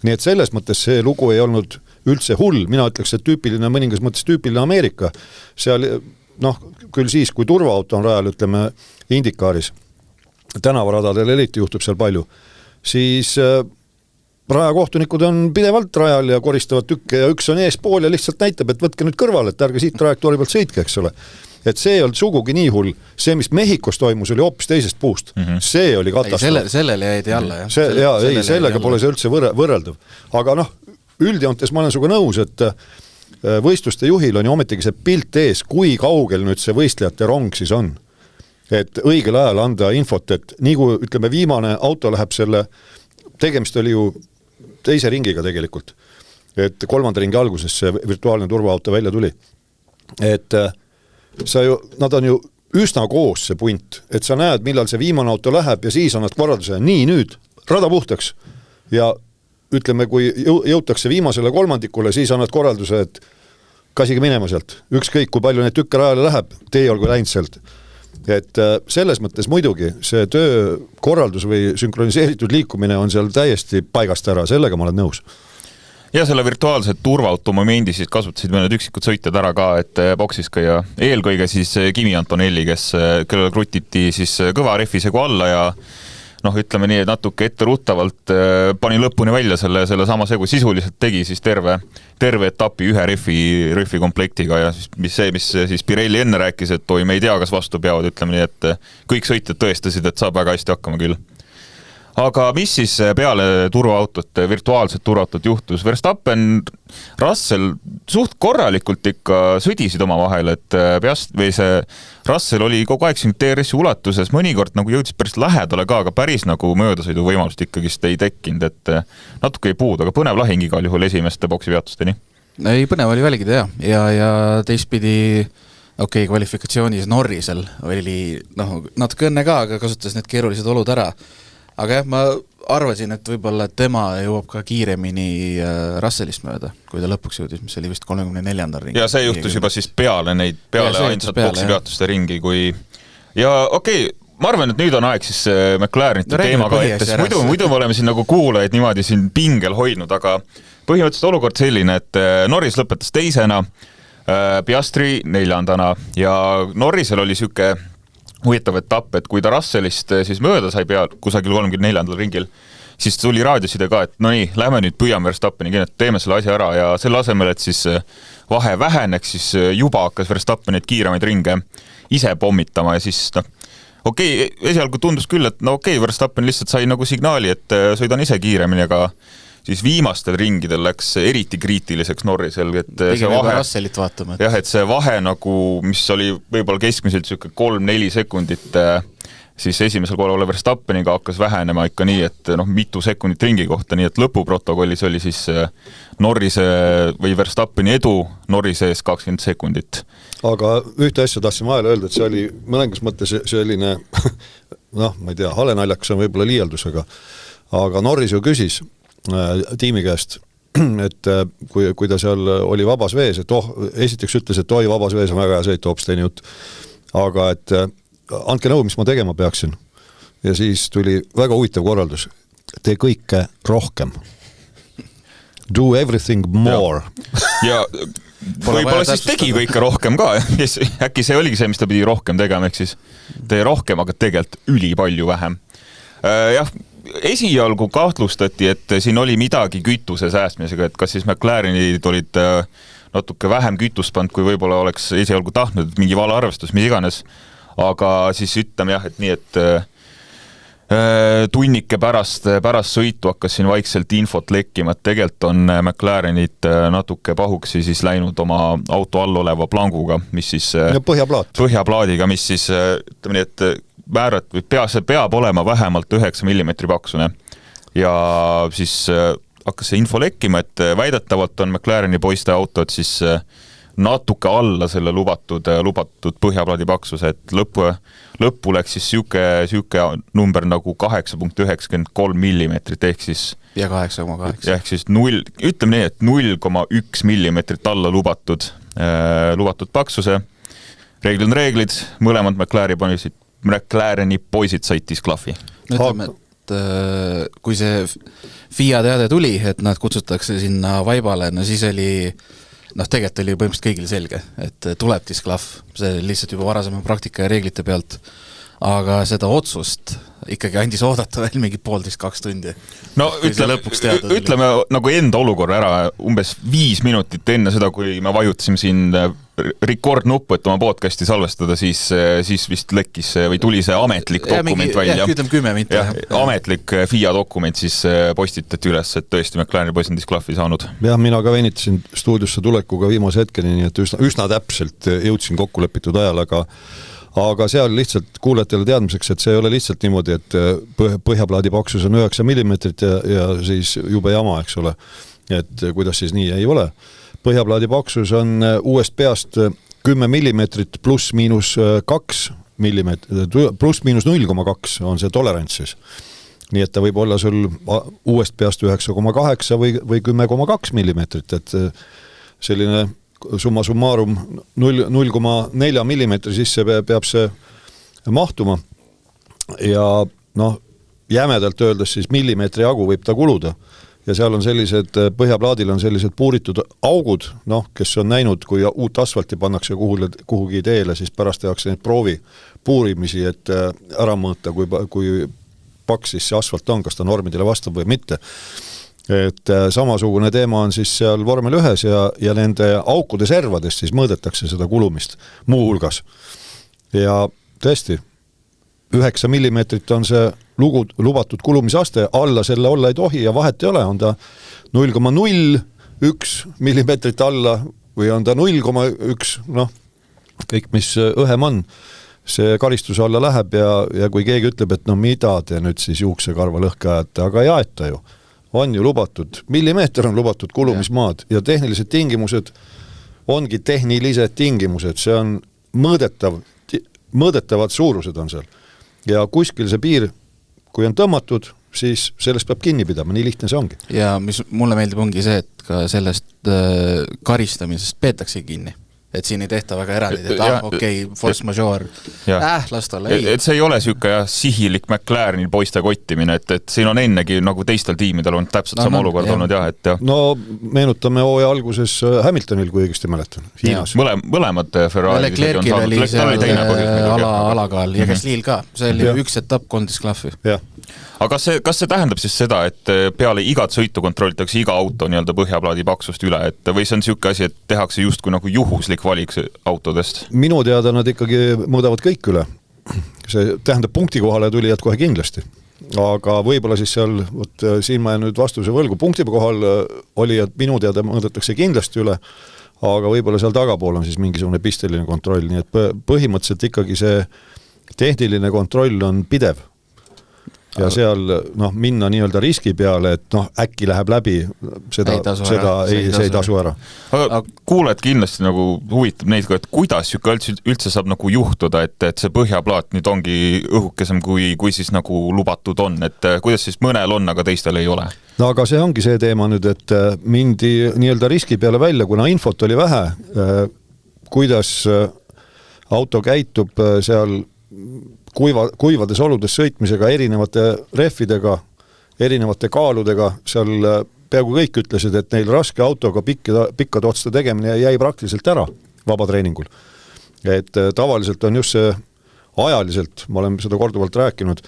Nii et selles mõttes see lugu ei olnud üldse hull. Mina ütleks, et tüüpiline, mõningas mõttes tüüpiline Ameerika. Seal, küll siis, kui turvaauto on rajal, ütleme, Indikaaris, tänavaradadel eriti juhtub seal palju, siis rajakohtunikud on pidevalt rajal ja koristavad tükke ja üks on eespool ja lihtsalt näitab, et võtke nüüd kõrval, et ärge siit trajektoori pealt sõitke, eks ole. Et see ei olnud sugugi nii hull. See, mis Mehhikos toimus, oli hoopis teisest puust. See oli katastroof. Sellele jäid alla, jah. Sellega pole see üldse võrreldav. Aga üldjoontes ma olen suga nõus, et võistluste juhil on ju ometigi see pilt ees, kui kaugel nüüd see võistlejate rong siis on. Et õigel ajal anda infot, et nii kui ütleme viimane auto läheb selle, tegemist oli ju teise ringiga tegelikult, et 3. ringi alguses see virtuaalne turvaauto välja tuli. Et nad on ju üsna koos see punt, et sa näed, millal see viimane auto läheb ja siis annad korralduse, nii nüüd, rada puhtaks ja ütleme, kui jõutakse viimasele kolmandikule, siis annad korralduse, et kasige minema sealt. Ükskõik, kui palju need tükke rajale läheb, tee olgu läinud sealt. Et selles mõttes muidugi see töökorraldus või sünkroniseeritud liikumine on seal täiesti paigast ära, sellega ma olen nõus. Ja selle virtuaalse turvaauto momendi siis kasutasid mõned üksikud sõitjad ära ka, et boksis ka ja eelkõige siis Kimi Antonelli, kellele krutiti siis kõva rehvisegu alla ja ütleme nii, et natuke etteruttavalt pani lõpuni välja selle sama segu, sisuliselt tegi siis terve etapi ühe rehvi komplektiga ja mis siis Pirelli enne rääkis, et me ei tea, kas vastu peavad, ütleme nii, et kõik sõitjad tõestasid, et saab väga hästi hakkama küll. Aga mis siis peale turvaautot, virtuaalset turvaautot juhtus? Verstappen, Russell suht korralikult ikka sõdisid oma vahel, et see Russell oli kogu aeg siin TRS-i ulatuses, mõnikord jõudis päris lähedale ka, aga päris möödasõidu võimalust ikkagist ei tekkinud, et natuke ei puudu, aga põnev lahing igal juhul esimeste boksipeatusteni. Ei, põnev oli välgida ja teistpidi kvalifikatsioonis Norrisel oli natuke õnne ka, aga kasutas need keerulised olud ära. Aga jah, ma arvasin, et võib-olla tema jõuab ka kiiremini Russellist mööda, kui ta lõpuks jõudis, mis oli vist 34. ringi. Ja see juhtus juba siis peale ainsat boksipeatuste ringi, kui ja ma arvan, et nüüd on aeg siis McLarenite teema ka ette, muidu me oleme siin kuulajaid niimoodi siin pingel hoidnud, aga põhimõtteliselt olukord selline, et Norris lõpetas teisena, Piastri 4. ja Norrisel oli süke huvitav etapp, et kui ta Russellist siis mööda sai peal kusagil 34. ringil, siis tuli raadioside ka, et lähme nüüd püüame Verstappeni, teeme selle asja ära ja selle asemel, et siis vahe väheneks, siis juba hakkas Verstappeni kiiremaid ringe ise pommitama ja siis esialgu tundus küll, et Verstappen lihtsalt sai signaali, et sõidan ise kiiremini, aga siis viimastel ringidel läks eriti kriitiliseks Norrisel, et see vahe, et see vahe mis oli võib-olla keskmiselt 3-4 sekundit, siis esimesel korral ole Verstappeniga hakkas vähenema ikka nii, et mitu sekundit ringi kohta, nii et lõpuprotokollis oli siis Norrise või Verstappeni edu Norrise ees 20 sekundit. Aga ühte asja tahtsin vahele öelda, et see oli mõlengas mõttes selline, ma ei tea, halenaljakas on võib-olla liialdusega, aga Norris ju küsis tiimi käest, et kui ta seal oli vabas vees, et esiteks ütles, et vabas vees on väga hea sõit, hoopis teine jutt, aga et andke nõu, mis ma tegema peaksin. Ja siis tuli väga huvitav korraldus, tee kõike rohkem. Do everything more. Ja võib-olla siis tegi kõike rohkem ka, äkki see oligi see, mis ta pidi rohkem tegema, ehk siis tee rohkem, aga tegelikult ülipalju vähem. Jah, esialgu kahtlustati, et siin oli midagi kütuse säästmisega, et kas siis McLarenid olid natuke vähem kütust pand, kui võib-olla oleks esialgu tahtnud, mingi valearvestus, mis iganes, aga siis ütleme jah, et nii, et tunnike pärast sõitu hakkas siin vaikselt infot lekkima, et tegelikult on McLarenid natuke pahuksi siis läinud oma auto all oleva planguga, mis siis põhjaplaadiga, mis siis ütleme nii, et peab olema vähemalt 9 millimeetri paksune ja siis hakkas see info lekkima, et väidetavalt on McLareni poiste autod siis natuke alla selle lubatud põhjaplaadi paksuse, et lõppu läks siis siuke number nagu 8.93 millimeetrit ehk siis ja 8,8. Ehk siis ütleme nii, et 0,1 millimeetrit alla lubatud paksuse. Reeglid on reeglid, mõlemad McLareni poisid said disklahvi. Ütleme, et kui see FIA teade tuli, et nad kutsutakse sinna vaibale, no siis oli tegelikult oli põhimõtteliselt kõigil selge, et tuleb disklahv, see lihtsalt juba varasema praktika ja reeglite pealt, aga seda otsust ikkagi andis oodata veel mingi 1,5–2 tundi. No ütleme nagu enda olukorra ära umbes 5 minutit enne seda, kui me vajutasime siin record nuppu, et oma podcasti salvestada, siis vist lekkis või tuli see ametlik dokument välja. Ütleme 10 minti. Ametlik FIA dokument siis postitati üles, et tõesti McLareni poiss on disklahvi saanud. Jah, mina ka venitasin stuudiosse tulekuga viimase hetkeni, nii et üsna täpselt jõudsin kokku lepitud ajal, aga seal lihtsalt kuulajatele teadmiseks, et see ei ole lihtsalt niimoodi, et põhjaplaadi paksus on 9 millimeetrit ja siis jube jama, eks ole. Et kuidas siis nii ei ole. Põhjaplaadi paksus on uuest peast 10 millimeetrit pluss miinus 2 millimeetrit, pluss miinus 0,2 on see tolerants siis. Nii et ta võib olla sul uuest peast 9,8 või 10,2 millimeetrit, et selline summa summarum 0,4 millimeetri sisse peab see mahtuma ja jämedalt öeldes siis millimeetri jagu võib ta kuluda ja seal on sellised, põhjaplaadil on sellised puuritud augud, kes on näinud, kui uut asfalti pannakse kuhugi teele, siis pärast tehakse neid proovi puurimisi, et ära mõõta, kui paks siis see asfalt on, kas ta normidele vastab või mitte. Et samasugune teema on siis seal vormel 1 ja nende aukude servadest siis mõõdetakse seda kulumist muu hulgas. Ja tõesti, 9 millimeetrit on see lubatud kulumisaste, alla selle olla ei tohi ja vahet ei ole, on ta 0,01 millimeetrit alla või on ta 0,1, kõik mis õhem on, see karistuse alla läheb ja kui keegi ütleb, et mida te nüüd siis juuksekarva lõhke ajate, aga ei aeta ju. On ju lubatud, millimeeter on lubatud kulumismaad ja tehnilised tingimused ongi tehnilised tingimused, see on mõõdetavad suurused on seal. Ja kuskil see piir, kui on tõmmatud, siis sellest peab kinni pidama, nii lihtne see ongi. Ja mis mulle meeldib ongi see, et ka sellest karistamisest peetakse kinni. Et siin ei tehta väga erandid, et force majeure, las ta olla. Et see ei ole siuke sihilik McLareni poiste kottimine, et siin on ennegi nagu teistel tiimidel on täpselt sama olukord olnud. No meenutame hooaja alguses Hamiltonil, kui õigesti mäletan. Mõlemad Ferrari Leclerc'il oli seal alakaal ja Gaslyl ka. See oli üks etapp, 3 disklahvi. Aga kas see tähendab siis seda, et peale igat sõitu kontrollitakse iga auto nii-öelda põhjaplaadi paksust üle, või see on siuke asi, et tehakse justkui nagu juhuslik valik autodest? Minu teada nad ikkagi mõõdavad kõik üle. See tähendab punkti kohale tulijad kohe kindlasti. Aga võib-olla siis seal, siin ma nüüd vastuse võlgu, punkti kohal oli, et minu teada mõõdetakse kindlasti üle, aga võib-olla seal tagapool on siis mingisugune pisteline kontroll, nii et põhimõtteliselt ikkagi see tehniline kontroll on pidev. Ja seal minna nii-öelda riski peale, et äkki läheb läbi, see ei tasu ära. Aga kuuled kindlasti nagu huvitab neid, et kuidas üldse saab nagu juhtuda, et see põhjaplaat nüüd ongi õhukesem, kui siis nagu lubatud on, et kuidas siis mõnel on, aga teistel ei ole? No aga see ongi see teema nüüd, et mindi nii-öelda riski peale välja, kuna infot oli vähe, kuidas auto käitub seal kuivades oludes sõitmisega, erinevate rehvidega, erinevate kaaludega, seal peaaegu kõik ütlesid, et neil raske autoga pikkade otste tegemine jäi praktiliselt ära vabatreeningul. Et tavaliselt on just see ajaliselt, ma olen seda korduvalt rääkinud,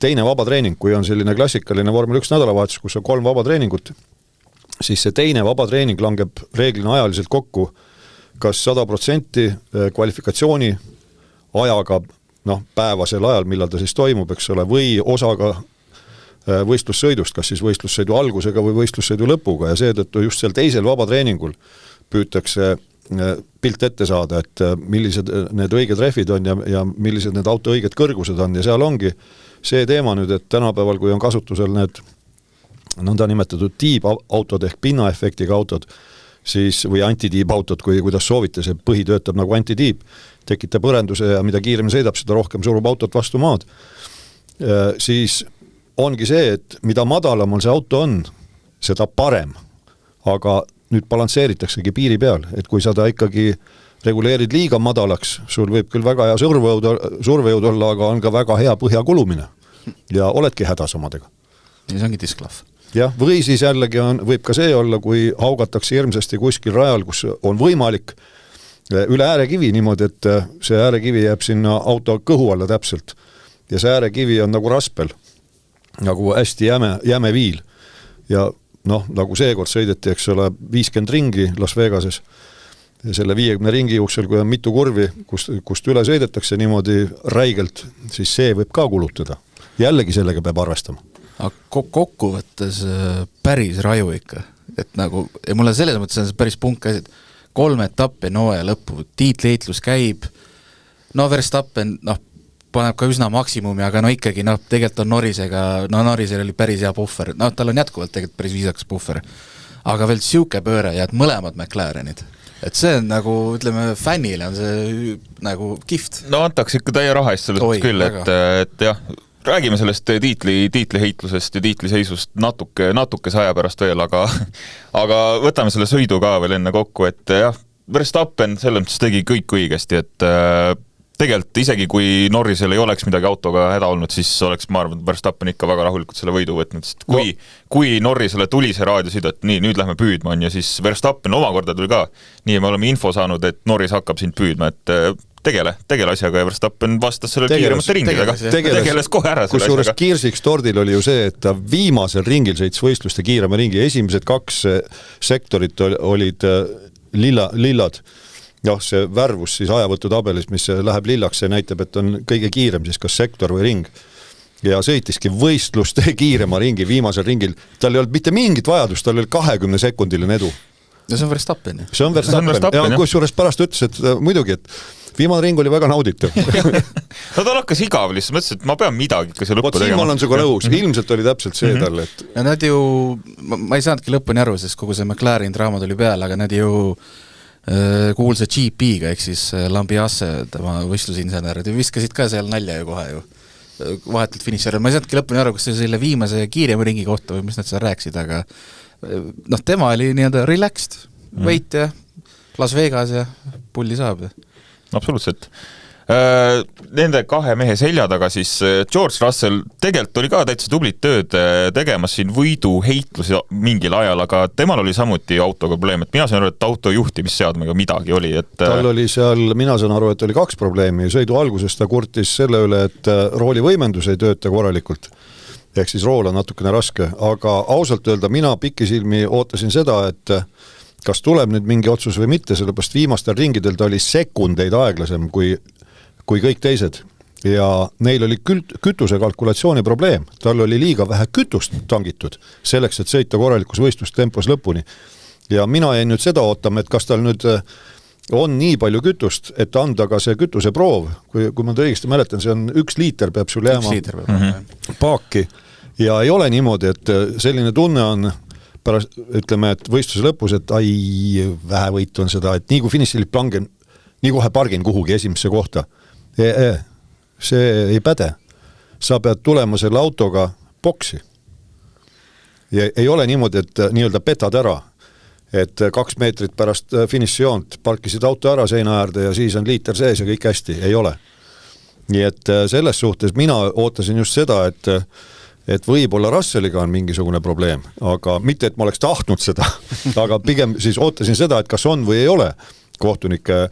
teine vabatreening, kui on selline klassikaline vormel 1 nädalavahetus, kus on 3 vabatreeningut, siis see teine vabatreening langeb reeglina ajaliselt kokku kas 100% kvalifikatsiooni ajaga päevasel ajal, millal ta siis toimub, eks ole, või osaga võistlussõidust, kas siis võistlussõidu algusega või võistlussõidu lõpuga ja seetõttu just seal teisel vabatreeningul püütakse pilt ette saada, et millised need õiged rehvid on ja millised need auto õiged kõrgused on ja seal ongi see teema nüüd, et tänapäeval, kui on kasutusel need nõnda nimetatud tiibautod ehk pinnaefektiga autod, siis, või antitiibautod, kuidas soovite, see põhi töötab nagu antitiib, tekitab õrenduse ja mida kiiremini sõidab, seda rohkem surub autot vastu maad. Siis ongi see, et mida madalamal see auto on, seda parem. Aga nüüd balansseeritaksegi piiri peal, et kui sa ta ikkagi reguleerid liiga madalaks, sul võib küll väga hea survejõud olla, aga on ka väga hea põhja kulumine ja oledki hädas omadega. Ja see ongi disklav. Jah, või siis jällegi võib ka see olla, kui haugatakse hirmsasti kuskil rajal, kus on võimalik üle äärekivi niimoodi, et see äärekivi jääb sinna auto kõhu alla täpselt ja see äärekivi on nagu raspel, nagu hästi jäme viil ja nagu seekord sõideti, eks ole, 50 ringi Las Vegases ja selle 50 ringi jooksul, kui on mitu kurvi, kust üle sõidetakse niimoodi räigelt, siis see võib ka kulutada. Jällegi sellega peab arvestama. Aga kokkuvõttes päris raju ikka, et nagu, ja mulle selles mõttes on päris punk asi, et 3 etappi hooaja lõppu, tiitleitlus käib, Verstappen, paneb ka üsna maksimumi, aga ikkagi, tegelikult on Norrisega, Norrisel oli päris hea puhver, tal on jätkuvalt tegelikult päris viisakas puhver, aga veel siuke pööre ja et mõlemad McLarenid, et see on nagu, ütleme, fännile on see nagu kift. Antaks ikka täie raha eest sellest küll, et jah, räägime sellest tiitliheitlusest ja tiitliseisust natuke aja pärast veel, aga võtame selle sõidu ka veel enne kokku, et jah, Verstappen selles mõttes tegi kõik õigesti, et tegelikult isegi kui Norrisel ei oleks midagi autoga häda olnud, siis oleks, ma arvan, Verstappen ikka väga rahulikult selle võidu võtnud, sest kui Norrisele tuli see raadiosõidu, et nii, nüüd lähme püüdma on ja siis Verstappen omakorda tuli ka, nii me oleme info saanud, et Norris hakkab sind püüdma, et tegele asjaga ja Verstappen vastas sellele kiiremate ringidega. Tegeles kohe ära selle asjaga. Kiirsiks tordil oli ju see, et ta viimasel ringil sõits võistluste kiirema ringi. Esimesed 2 sektorit olid lillad. See värvus siis ajavõtutabelis, mis läheb lillaks, see näitab, et on kõige kiirem siis kas sektor või ring. Ja sõitiski võistluste kiirema ringi viimasel ringil. Tal ei olnud mitte mingit vajadust, tal oli 20 sekundiline edu. Ja see on Verstappen. See on Verstappen. Ja kus juures pärast ütles, et muidugi, et viimane ring oli väga nauditav. Tal hakkas igav lihtsalt, mõtlesin, et ma pean midagi ikka see lõppu tegema. Siin ma olen sinuga nõus, ilmselt oli täpselt see talle. Ja nad ju, ma ei saanudki lõpuni aru, sest kogu see McLaren draama tuli peale, aga nad ju kuulsa GP-ga, ehk siis Lambiase, tema võistlusinsenerid, viskasid ka seal nalja ju kohe ju vahetult finišäril. Ma ei saanudki lõpuni aru, kas see selle viimase kiirema ringi kohta või mis nad seal rääksid, aga tema oli nii-öelda relaxed, võit ja Las Vegas ja pulli saab. Absoluutselt. Nende 2 mehe selja taga siis George Russell tegelikult oli ka täitsa tublit tööd tegemas siin võidu heitlusi mingil ajal, aga temal oli samuti autoga probleem, et mina saan aru, et auto juhtimisseadmega midagi oli. Tal oli seal, mina saan aru, et oli 2 probleemi. Sõidu alguses ta kurtis selle üle, et rooli võimendus ei tööta korralikult. Ehk siis rool on natukene raske, aga ausalt öelda mina pikisilmi ootasin seda, et kas tuleb nüüd mingi otsus või mitte, sellepärast viimastel ringidel ta oli sekundeid aeglasem kui kõik teised ja neil oli kütuse kalkulatsiooni probleem, tal oli liiga vähe kütust tangitud selleks, et sõita korralikus võistlustempos lõpuni ja mina jäin nüüd seda ootama, et kas tal nüüd on nii palju kütust, et anda ka see kütuse proov, kui ma õigesti mäletan, see on 1 liiter peab sul jääma paaki ja ei ole niimoodi, et selline tunne on pärast, ütleme, et võistluse lõpus, et vähe võitu on seda, et nii kui finišilip langen, nii kohe pargin kuhugi esimesse kohta. See ei päde. Sa pead tulema selle autoga boksi. Ja ei ole niimoodi, et nii-öelda petad ära, et 2 meetrit pärast finišijoont parkisid auto ära seina äärde ja siis on liiter sees ja kõik hästi. Ei ole. Nii et selles suhtes mina ootasin just seda, et võib-olla Russelliga on mingisugune probleem, aga mitte, et ma oleks tahtnud seda, aga pigem siis ootasin seda, et kas on või ei ole kohtunike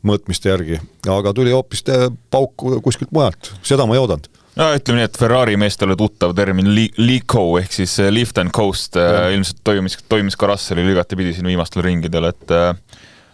mõõtmiste järgi, aga tuli hoopis pauk kuskilt mujalt, seda ma ei oodanud. No, ütleme nii, et Ferrari meestele tuttav termin LICO ehk siis lift and coast ilmselt toimis ka Russellil igati pidi siin viimastel ringidel, et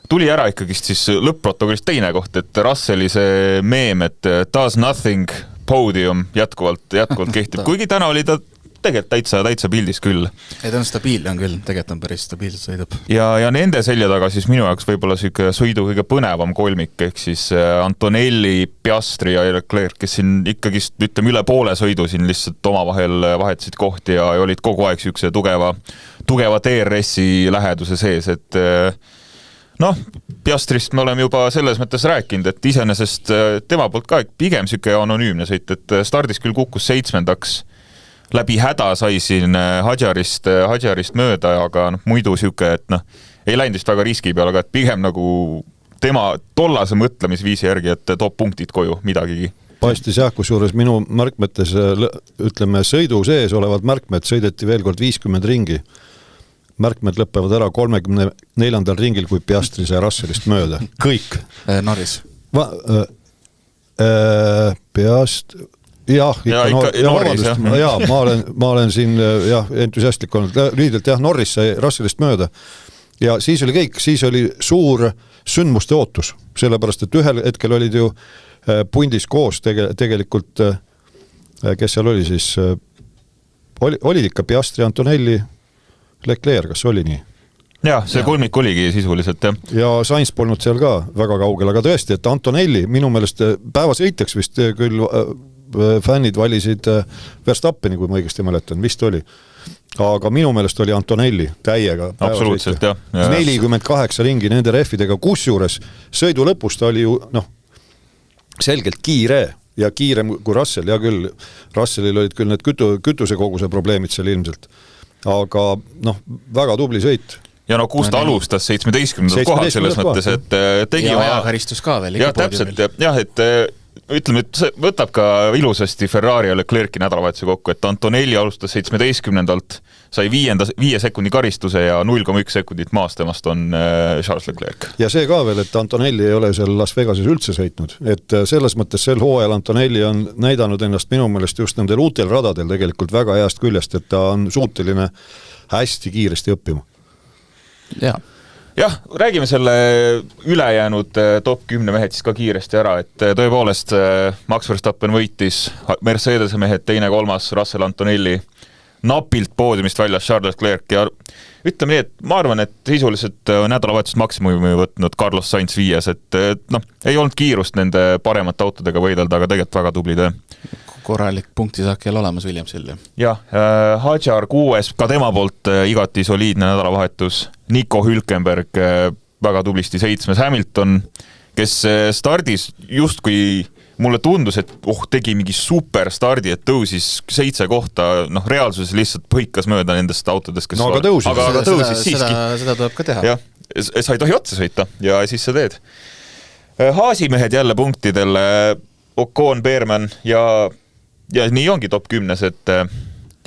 tuli ära ikkagist siis lõpp-protokollist teine koht, et Russelli see meem, et does nothing podium jätkuvalt kehtib, kuigi täna oli ta tegelikult täitsa pildis küll. Ei, ta on stabiilne on küll, tegelikult on päris stabiilselt sõidab. Ja nende selja taga siis minu jaoks võib-olla siuke sõidu kõige põnevam kolmik, ehk siis Antonelli, Piastri ja Leclerc, kes siin ikkagi ütleme üle poole sõidu siin lihtsalt omavahel vahetasid kohti ja olid kogu aeg siukse tugeva DRS-i läheduse sees, et Piastrist me oleme juba selles mõttes rääkinud, et iseenesest tema poolt ka pigem siuke anonüümne sõit, et stardis küll kukkus 7. läbi häda sai siin Hadjarist mööda, aga muidu siuke, et ei läinud vist väga riski peale, aga et pigem nagu tema tollase mõtlemisviisi järgi, et toob punktid koju, midagigi. Paistis jah, kusjuures minu märkmetes, ütleme sõidu sees olevad märkmed sõideti veel kord 50 ringi. Märkmed lõppevad ära 34. ringil, kui Piastri sai Russellist mööda. Kõik. Norris. Ma olen siin entusiastlik olnud. Lühidalt Norris sai Russellist mööda. Ja siis oli kõik, siis oli suur sündmuste ootus, sellepärast, et ühel hetkel olid ju pundis koos tegelikult, kes seal oli siis, olid ikka Piastri, Antonelli, Leclerc, kas oli nii? Jah, see kolmik oligi sisuliselt, jah. Ja Sainz polnud seal ka väga kaugel, aga tõesti, et Antonelli minu meelest päevasõitjaks vist küll fännid valisid Verstappeni, kui ma õigesti mäletan, vist oli. Aga minu meelest oli Antonelli täiega absoluutselt, jah. 48 ringi nende rehvidega, kusjuures sõidu lõpus ta oli ju selgelt kiire ja kiirem kui Russell, ja küll Russellil olid küll need kütusekoguse probleemid seal ilmselt, aga väga tubli sõit. Ja kust ta alustas 17. kohal selles mõttes, et tegi ja ajakäristus ka veel. Ja täpselt, jah, et ütleme, et võtab ka ilusasti Ferrari ja Leclerc'i nädalavahetuse kokku, et Antonelli alustas 17. sai 5 sekundi karistuse ja 0,1 sekundit maast temast on Charles Leclerc. Ja see ka veel, et Antonelli ei ole seal Las Vegases üldse sõitnud, et selles mõttes sel hooajal Antonelli on näidanud ennast minu meelest just nendel uutel radadel tegelikult väga heast küljest, et ta on suuteline hästi kiiresti õppima. Jah, räägime selle ülejäänud top 10 mehed siis ka kiiresti ära, et tõepoolest Max Verstappen võitis, Mercedese mehed 2., 3., Russell, Antonelli, napilt poodiumist väljas Charles Leclerc ja ütleme nii, et ma arvan, et sisuliselt nädalavahetust maksimumi võtnud Carlos Sainz 5, et ei olnud kiirust nende paremate autodega võidelda, aga tegelikult väga tubli töö. Korralik punktisaak jälle olemas Williamsil. Jah, Hadjar 6, ka tema poolt igati soliidne nädalavahetus, Nico Hülkenberg väga tublisti 7, Hamilton, kes stardis justkui mulle tundus, et tegi mingi super stardi, et tõusis 7 kohta, reaalsuses lihtsalt põikas mööda nendest autodest, kes aga tõusis siiski. Seda tuleb ka teha. Jah, sa ei tohi otsa sõita ja siis sa teed. Haasimehed jälle punktidele, Ocon, Beerman ja nii ongi top 10, et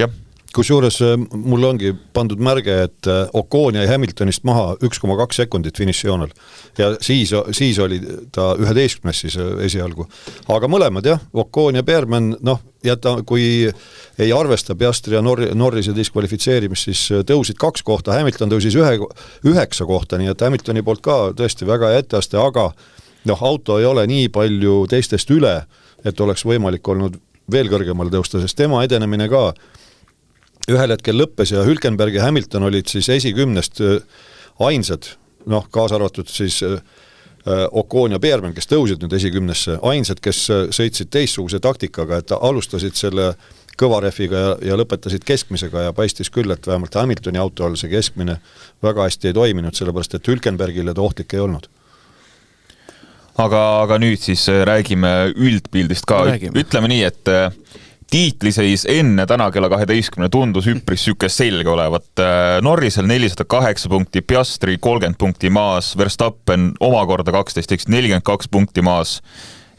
jah. Kusjuures mul ongi pandud märge, et Ocon jäi Hamiltonist maha 1,2 sekundit finišijoonel ja siis oli ta 11. siis esialgu. Aga mõlemad jah, Ocon ja Beerman, kui ei arvesta Piastri ja Norrise diskvalifitseerimist, siis tõusid 2 kohta, Hamilton tõusis 9 kohta, nii et Hamiltoni poolt ka tõesti väga etteaste, aga auto ei ole nii palju teistest üle, et oleks võimalik olnud veel kõrgemale tõusta, sest tema edenemine ka ühel hetkel lõppes ja Hülkenberg ja Hamilton olid siis esikümnest ainsad, kaasa arvatud siis Ocon ja Beerman, kes tõusid nüüd esikümnesse, ainsad, kes sõitsid teistsuguse taktikaga, et alustasid selle kõvarefiga ja lõpetasid keskmisega ja paistis küll, et vähemalt Hamiltoni auto all see keskmine väga hästi ei toiminud, sellepärast et Hülkenbergile ta ohtlik ei olnud. Aga nüüd siis räägime üldpildist ka. Ütleme nii, et tiitliseis enne täna kella 12 tundus üpris süke selge olevat. Norrisel 408 punkti, Piastri 30 punkti maas, Verstappen omakorda 12, 42 punkti maas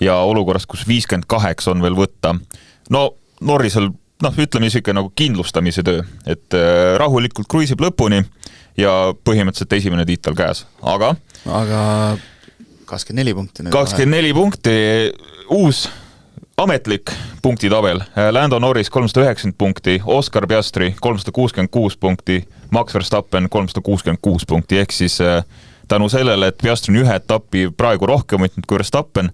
ja olukorras, kus 58 on veel võtta. Norrisel, ütleme isegi nagu kindlustamise töö, et rahulikult kruisib lõpuni ja põhimõtteliselt esimene tiitel käes. Aga 24 punkti. 24 punkti, uus ametlik punktitabel. Lando Norris 390 punkti, Oscar Piastri 366 punkti, Max Verstappen 366 punkti, ehk siis tänu sellele, et Piastri on 1 etappi praegu rohkem võtnud kui Verstappen,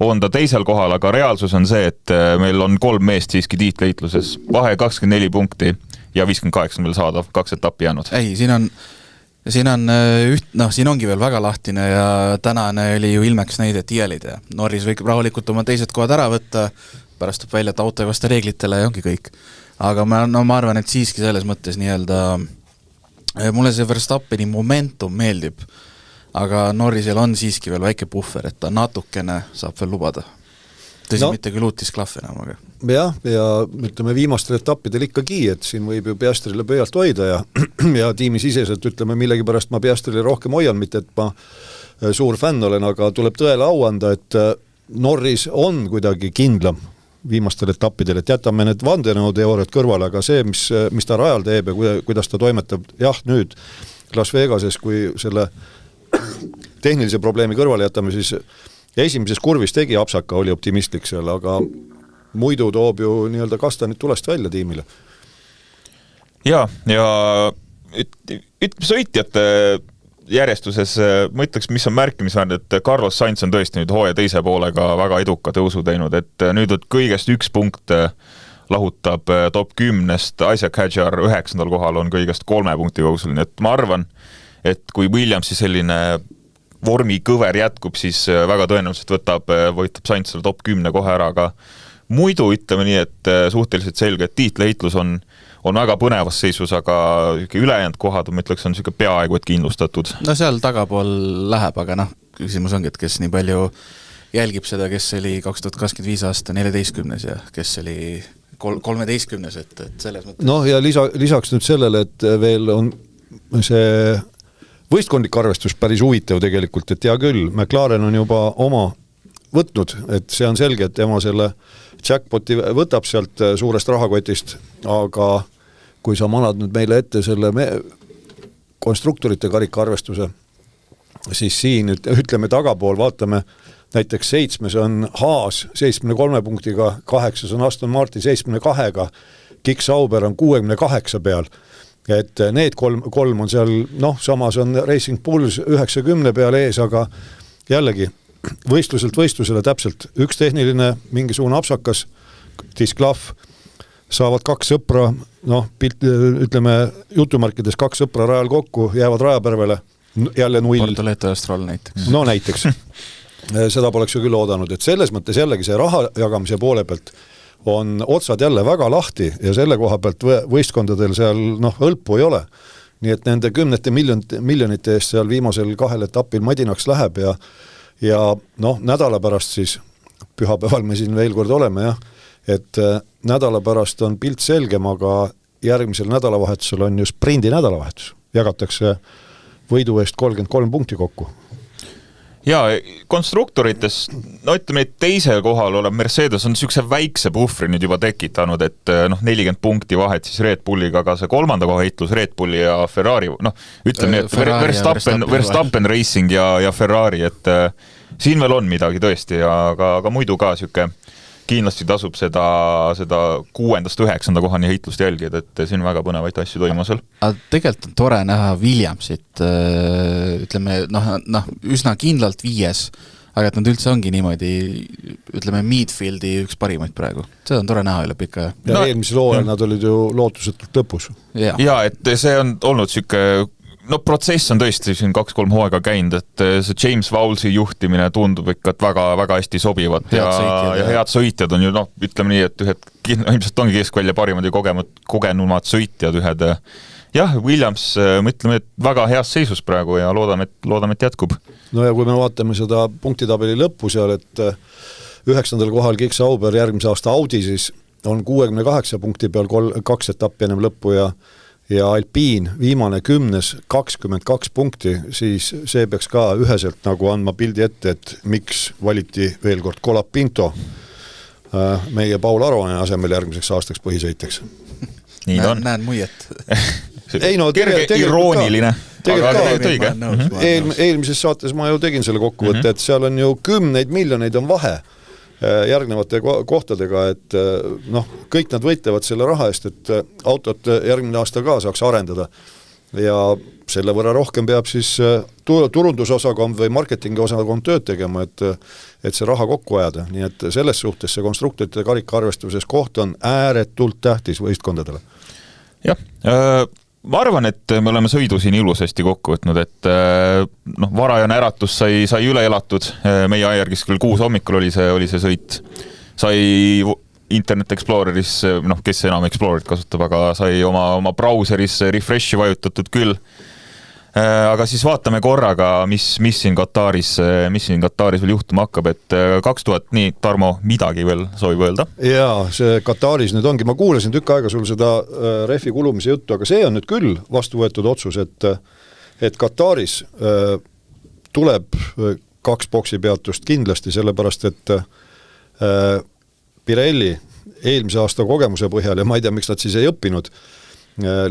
on ta teisel kohal, aga reaalsus on see, et meil on 3 meest siiski tiitleitluses, vahe 24 punkti ja 58 veel saadav, 2 etappi jäänud. Ei, siin on siin ongi veel väga lahtine ja tänane oli ju ilmeks näide, et IL-id ja Norris võib rahulikult oma teised kohad ära võtta, pärast tuleb välja, et auto ei vasta reeglitele ja ongi kõik. Aga ma arvan, et siiski selles mõttes mulle see Verstappeni momentum meeldib, aga Norrisel on siiski veel väike puhver, et ta natukene saab veel lubada. Tõsi, mitte küll uutis klahv enam, aga... Jah, ja ütleme viimastel etappidel ikkagi, et siin võib ju Piastrile pöialt hoida ja tiimisiseselt ütleme millegi pärast ma Piastrile rohkem hoian, mitte et ma suur fänn olen, aga tuleb tõele au anda, et Norris on kuidagi kindlam viimastel etappidel, et jätame need vandenõuteooriad kõrvale, aga see, mis ta rajal teeb ja kuidas ta toimetab, jah, nüüd Las Vegases, kui selle tehnilise probleemi kõrvale jätame, siis esimeses kurvis tegi apsaka, oli optimistlik seal, aga muidu toob ju nii-öelda kastanid tulest välja tiimile. Ja sõitjate järjestuses ma ütleks, mis on märkimisväärne, et Carlos Sainz on tõesti nüüd hooaja teise poolega väga eduka tõusu teinud, et nüüd kõigest 1 punkt lahutab top 10-st, Isaac Hadjar 9. kohal on kõigest 3 punkti kaugusel, nii et ma arvan, et kui Williamsi selline vormi kõver jätkub, siis väga tõenäoliselt võtab Sainz selle top 10 kohe ära, aga muidu ütleme nii, et suhteliselt selge, et tiitleheitlus on väga põnevas seisus, aga ülejäänud kohad, ma ütleks, on niisugune peaaegu et kindlustatud. No seal tagapool läheb, aga küsimus ongi, et kes nii palju jälgib seda, kes oli 2025 aasta 14. ja kes oli 13. et selles mõttes... No ja lisaks nüüd sellele, et veel on see võistkondlik arvestus päris huvitav tegelikult, et hea küll, McLaren on juba oma võtnud, et see on selge, et tema selle jackpoti võtab sealt suurest rahakotist, aga kui sa manad nüüd meile ette selle konstruktorite karikaarvestuse, siis siin ütleme tagapool, vaatame näiteks 7. on Haas 73 punktiga, 8. on Aston Martin 72-ga, Kick Sauber on 68 peal, et need kolm on seal, samas on Racing Bulls 90 peal ees, aga jällegi võistluselt võistlusele täpselt üks tehniline mingisugune apsakas, disklahv, saavad 2 sõpra, ütleme jutumärkides 2 sõpra rajal kokku, jäävad rajapervele, jälle 0. Portoleto ja Stroll näiteks. No näiteks. Seda poleks ju küll oodanud, et selles mõttes jällegi see raha jagamise poole pealt on otsad jälle väga lahti ja selle koha pealt võistkondadel seal õlpu ei ole. Nii et nende 10 miljonite eest seal viimasel 2 etapil madinaks läheb ja nädala pärast siis, pühapäeval me siin veel kord oleme, et nädala pärast on pilt selgem, aga järgmisel nädalavahetusel on ju sprindi nädalavahetus. Jagatakse võidu eest 33 punkti kokku. Ja konstruktorites, ütleme, et teisel kohal olev Mercedes on niisuguse väikse puhvri nüüd juba tekitanud, et 40 punkti vahet siis Red Bulliga, aga see 3. koha heitlus Red Bulli ja Ferrari, ütleme, et Verstappen Racing ja Ferrari, et siin veel on midagi tõesti, aga muidu ka niisugune kindlasti tasub seda 6.–9. kohani heitlust jälgida, et siin väga põnevaid asju toimusel. Tegelikult on tore näha Williamsit, ütleme, üsna kindlalt 5, aga et nad üldse ongi niimoodi, ütleme, midfieldi üks parimaid praegu. Seda on tore näha üle pika. Ja eelmisel hooajal nad olid ju lootusetult lõpus. Ja, et see on olnud niisugune protsess on tõesti siin 2-3 hooaega käinud, et see James Vowlesi juhtimine tundub ikka, et väga hästi sobivad ja head sõitjad on ju, ütleme nii, et ilmselt ongi keskvälja parimad ja kogenumad sõitjad ühed. Jah, Williams, mõtleme, et väga heas seisus praegu ja loodame, et jätkub. No ja kui me vaatame seda punktitabeli lõppu seal, et 9. kohal Kick Sauber järgmise aasta Audi, siis on 68 punkti peal 2 etappi ennem lõppu ja Alpine viimane 10. 22 punkti, siis see peaks ka üheselt nagu andma pildi ette, et miks valiti veel kord Colapinto meie Paul Aronen asemel järgmiseks aastaks põhisõitjaks. Nii ta on. Näen muiet. Kerge irooniline. Eelmises saates ma ju tegin selle kokkuvõtte, et seal on ju 10 miljoneid on vahe järgnevate kohtadega, et kõik nad võitlevad selle raha eest, et autot järgmine aasta ka saaks arendada. ja selle võrra rohkem peab siis turundusosakond või marketingi osakond tööd tegema, et see raha kokku ajada, nii et selles suhtes see konstruktorite karikaarvestuses koht on ääretult tähtis võistkondadele. Jah, ma arvan, et me oleme sõidu siin ilusasti kokku võtnud, et varajane äratus sai üle elatud, meie ajargis küll 6 hommikul oli see sõit, sai Internet Exploreris, kes enam Explorerit kasutab, aga sai oma brauseris refreshi vajutatud küll. Aga siis vaatame korraga, mis siin Kataris veel juhtuma hakkab, et 2000, nii Tarmo, midagi veel soovib öelda? Jaa, see Kataris nüüd ongi, ma kuulasin tükk aega sul seda refi kulumise juttu, aga see on nüüd küll vastu võetud otsus, et Kataris tuleb 2 boksipeatust kindlasti, sellepärast et Pirelli eelmise aasta kogemuse põhjal, ja ma ei tea, miks nad siis ei õppinud,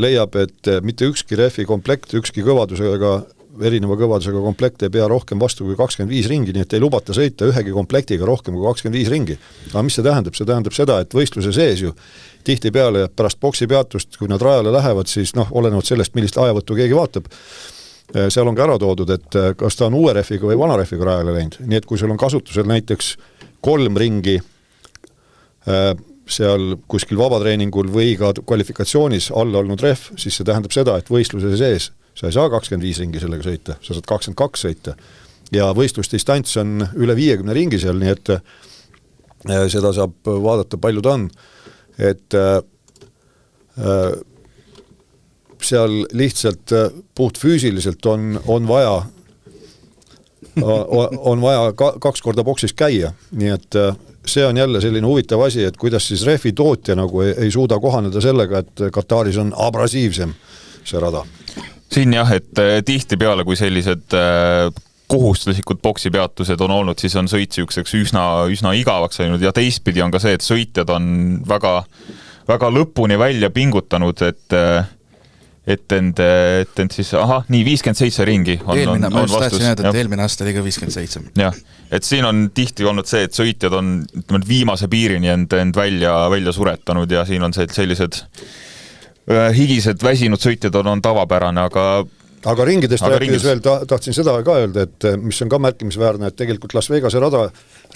leiab, et mitte ükski refi komplekt, ükski erineva kõvadusega komplekt ei pea rohkem vastu kui 25 ringi, nii et ei lubata sõita ühegi komplektiga rohkem kui 25 ringi. Aga mis see tähendab? See tähendab seda, et võistluse sees ju tihti peale pärast boksipeatust, kui nad rajale lähevad, siis olenevalt sellest, millist ajavõttu keegi vaatab, seal on ka ära toodud, et kas ta on uue refiga või vana refiga rajale läinud. Nii et kui sul on kasutusel näiteks 3 ringi seal kuskil vabatreeningul või ka kvalifikatsioonis alla olnud ref, siis see tähendab seda, et võistluse sees sa ei saa 25 ringi sellega sõita, sa saad 22 sõita ja võistlusdistants on üle 50 ringi seal, nii et seda saab vaadata, palju ta on, et seal lihtsalt puht füüsiliselt on vaja 2 korda boksis käia, nii et see on jälle selline huvitav asi, et kuidas siis refi tootja nagu ei suuda kohaneda sellega, et Kataris on abrasiivsem see rada. Siin jah, et tihti peale, kui sellised kohustuslikud boksipeatused on olnud, siis on sõit siukseks üsna igavaks läinud ja teistpidi on ka see, et sõitjad on väga, väga lõpuni välja pingutanud, et end siis, nii 57 ringi on vastus. Eelmine aasta oli ka 57. Jah, et siin on tihti olnud see, et sõitjad on viimase piirini end välja suretanud ja siin on sellised higised väsinud sõitjad on tavapärane, aga ringidest rääkides veel tahtsin seda ka öelda, et mis on ka märkimisväärne, et tegelikult Las Vegase rada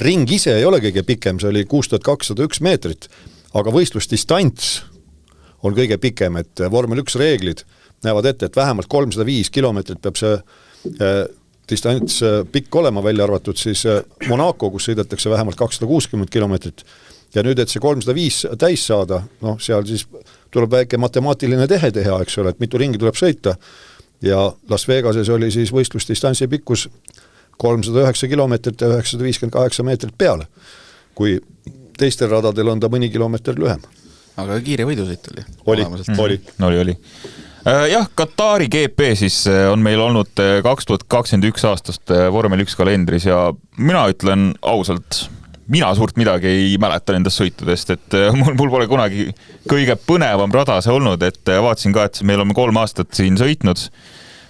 ring ise ei ole kõige pikem, see oli 6201 meetrit, aga võistlusdistants on kõige pikem, et vormel 1 reeglid näevad ette, et vähemalt 305 kilomeetrit peab see distants pikk olema, välja arvatud siis Monaco, kus sõidetakse vähemalt 260 kilomeetrit. Ja nüüd, et see 305 täis saada, seal siis tuleb väike matemaatiline tehe, eks ole, et mitu ringi tuleb sõita ja Las Vegases oli siis võistlusdistantsi pikkus 309 kilomeetrit ja 958 meetrit peale, kui teistel radadel on ta mõni kilomeeter lühem. Aga kiire võidusõit oli. Oli. Jah, Katari GP siis on meil olnud 2021 aastast vormel 1 kalendris ja mina ütlen ausalt, mina suurt midagi ei mäleta nendest sõitudest, et mul pole kunagi kõige põnevam rada see olnud, et vaatasin ka, et meil on 3 aastat siin sõitnud,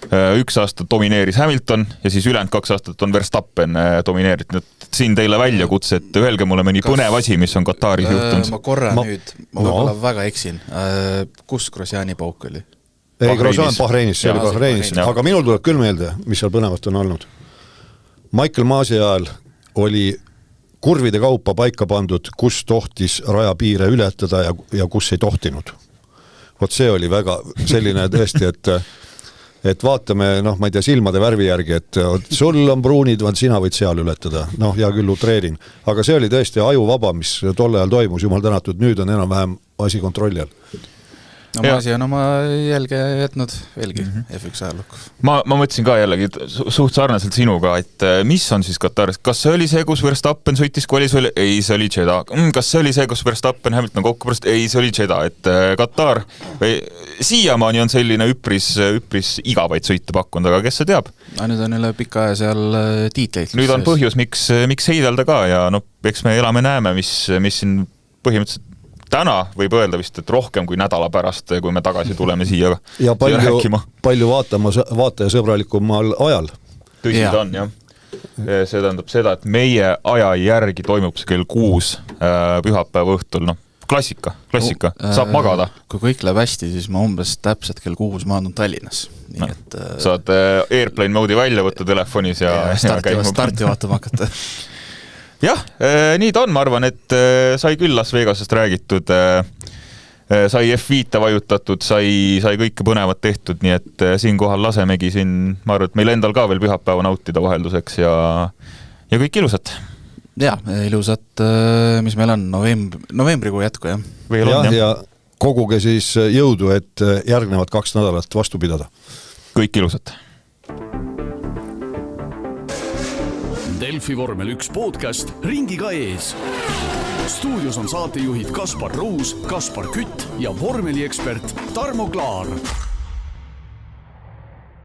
1 aasta domineeris Hamilton ja siis ülejäänud 2 aastat on Verstappen domineerinud. Siin teile väljakutse, et öelge mulle mõni põnev asi, mis on Kataris juhtunud. Ma võib-olla väga eksin. Kus Grosjeani pauk oli? Ei, Grosjean Bahreinis, see oli Bahreinis, aga minul tuleb küll meelde, mis seal põnevat on olnud. Michael Masi ajal oli kurvide kaupa paika pandud, kus tohtis rajapiire ületada ja kus ei tohtinud. Vot see oli väga selline tõesti, et vaatame, ma ei tea, silmade värvi järgi, et sul on pruunid, sina võid seal ületada. Hea küll utreerin. Aga see oli tõesti ajuvaba, mis tolle ajal toimus, jumal tänatud, nüüd on enam-vähem asi kontrolli all. Masi on oma jälge jätnud veelgi F1 ajalukku. Ma mõtlesin ka jällegi suht sarnaselt sinuga, et mis on siis Kataris? Kas see oli see, kus Verstappen sõitis kvalis? Ei, see oli Jeddah. Kas see oli see, kus Verstappen Hamilton kokku pärast? Ei, see oli Jeddah. Et Katar siiamaani on selline üpris igavaid sõite pakkunud, aga kes see teab? Nüüd on üle pika aja seal tiitleid. Nüüd on põhjus, miks heidelda ka ja eks me elame-näeme, mis siin põhimõtteliselt täna võib öelda vist, et rohkem kui nädala pärast, kui me tagasi tuleme siia ja palju vaatajasõbralikumal ajal. Tõsi ta on, jah. See tähendab seda, et meie aja järgi toimub see kell 6 pühapäeva õhtul, klassika, saab magada. Kui kõik läheb hästi, siis ma umbes täpselt kell 6 maandun Tallinnas. Nii et, saad airplane mode'i välja võtta telefonis ja starti vaatama hakata. Jah, nii ta on, ma arvan, et sai küll Las Vegasest räägitud, sai F5 vajutatud, sai kõike põnevat tehtud, nii et siinkohal lasemegi siin, ma arvan, et meil endal ka veel pühapäeva nautida vahelduseks ja kõik ilusat. Jaa, ilusat, mis meil on, novembrikuu jätku, jah. Ja koguge siis jõudu, et järgnevad 2 nädalat vastu pidada. Kõik ilusat. Delfi vormel 1 podcast ringiga ees. Stuudios on saatejuhid Kaspar Ruus, Kaspar Kütt ja vormeliekspert Tarmo Klaar.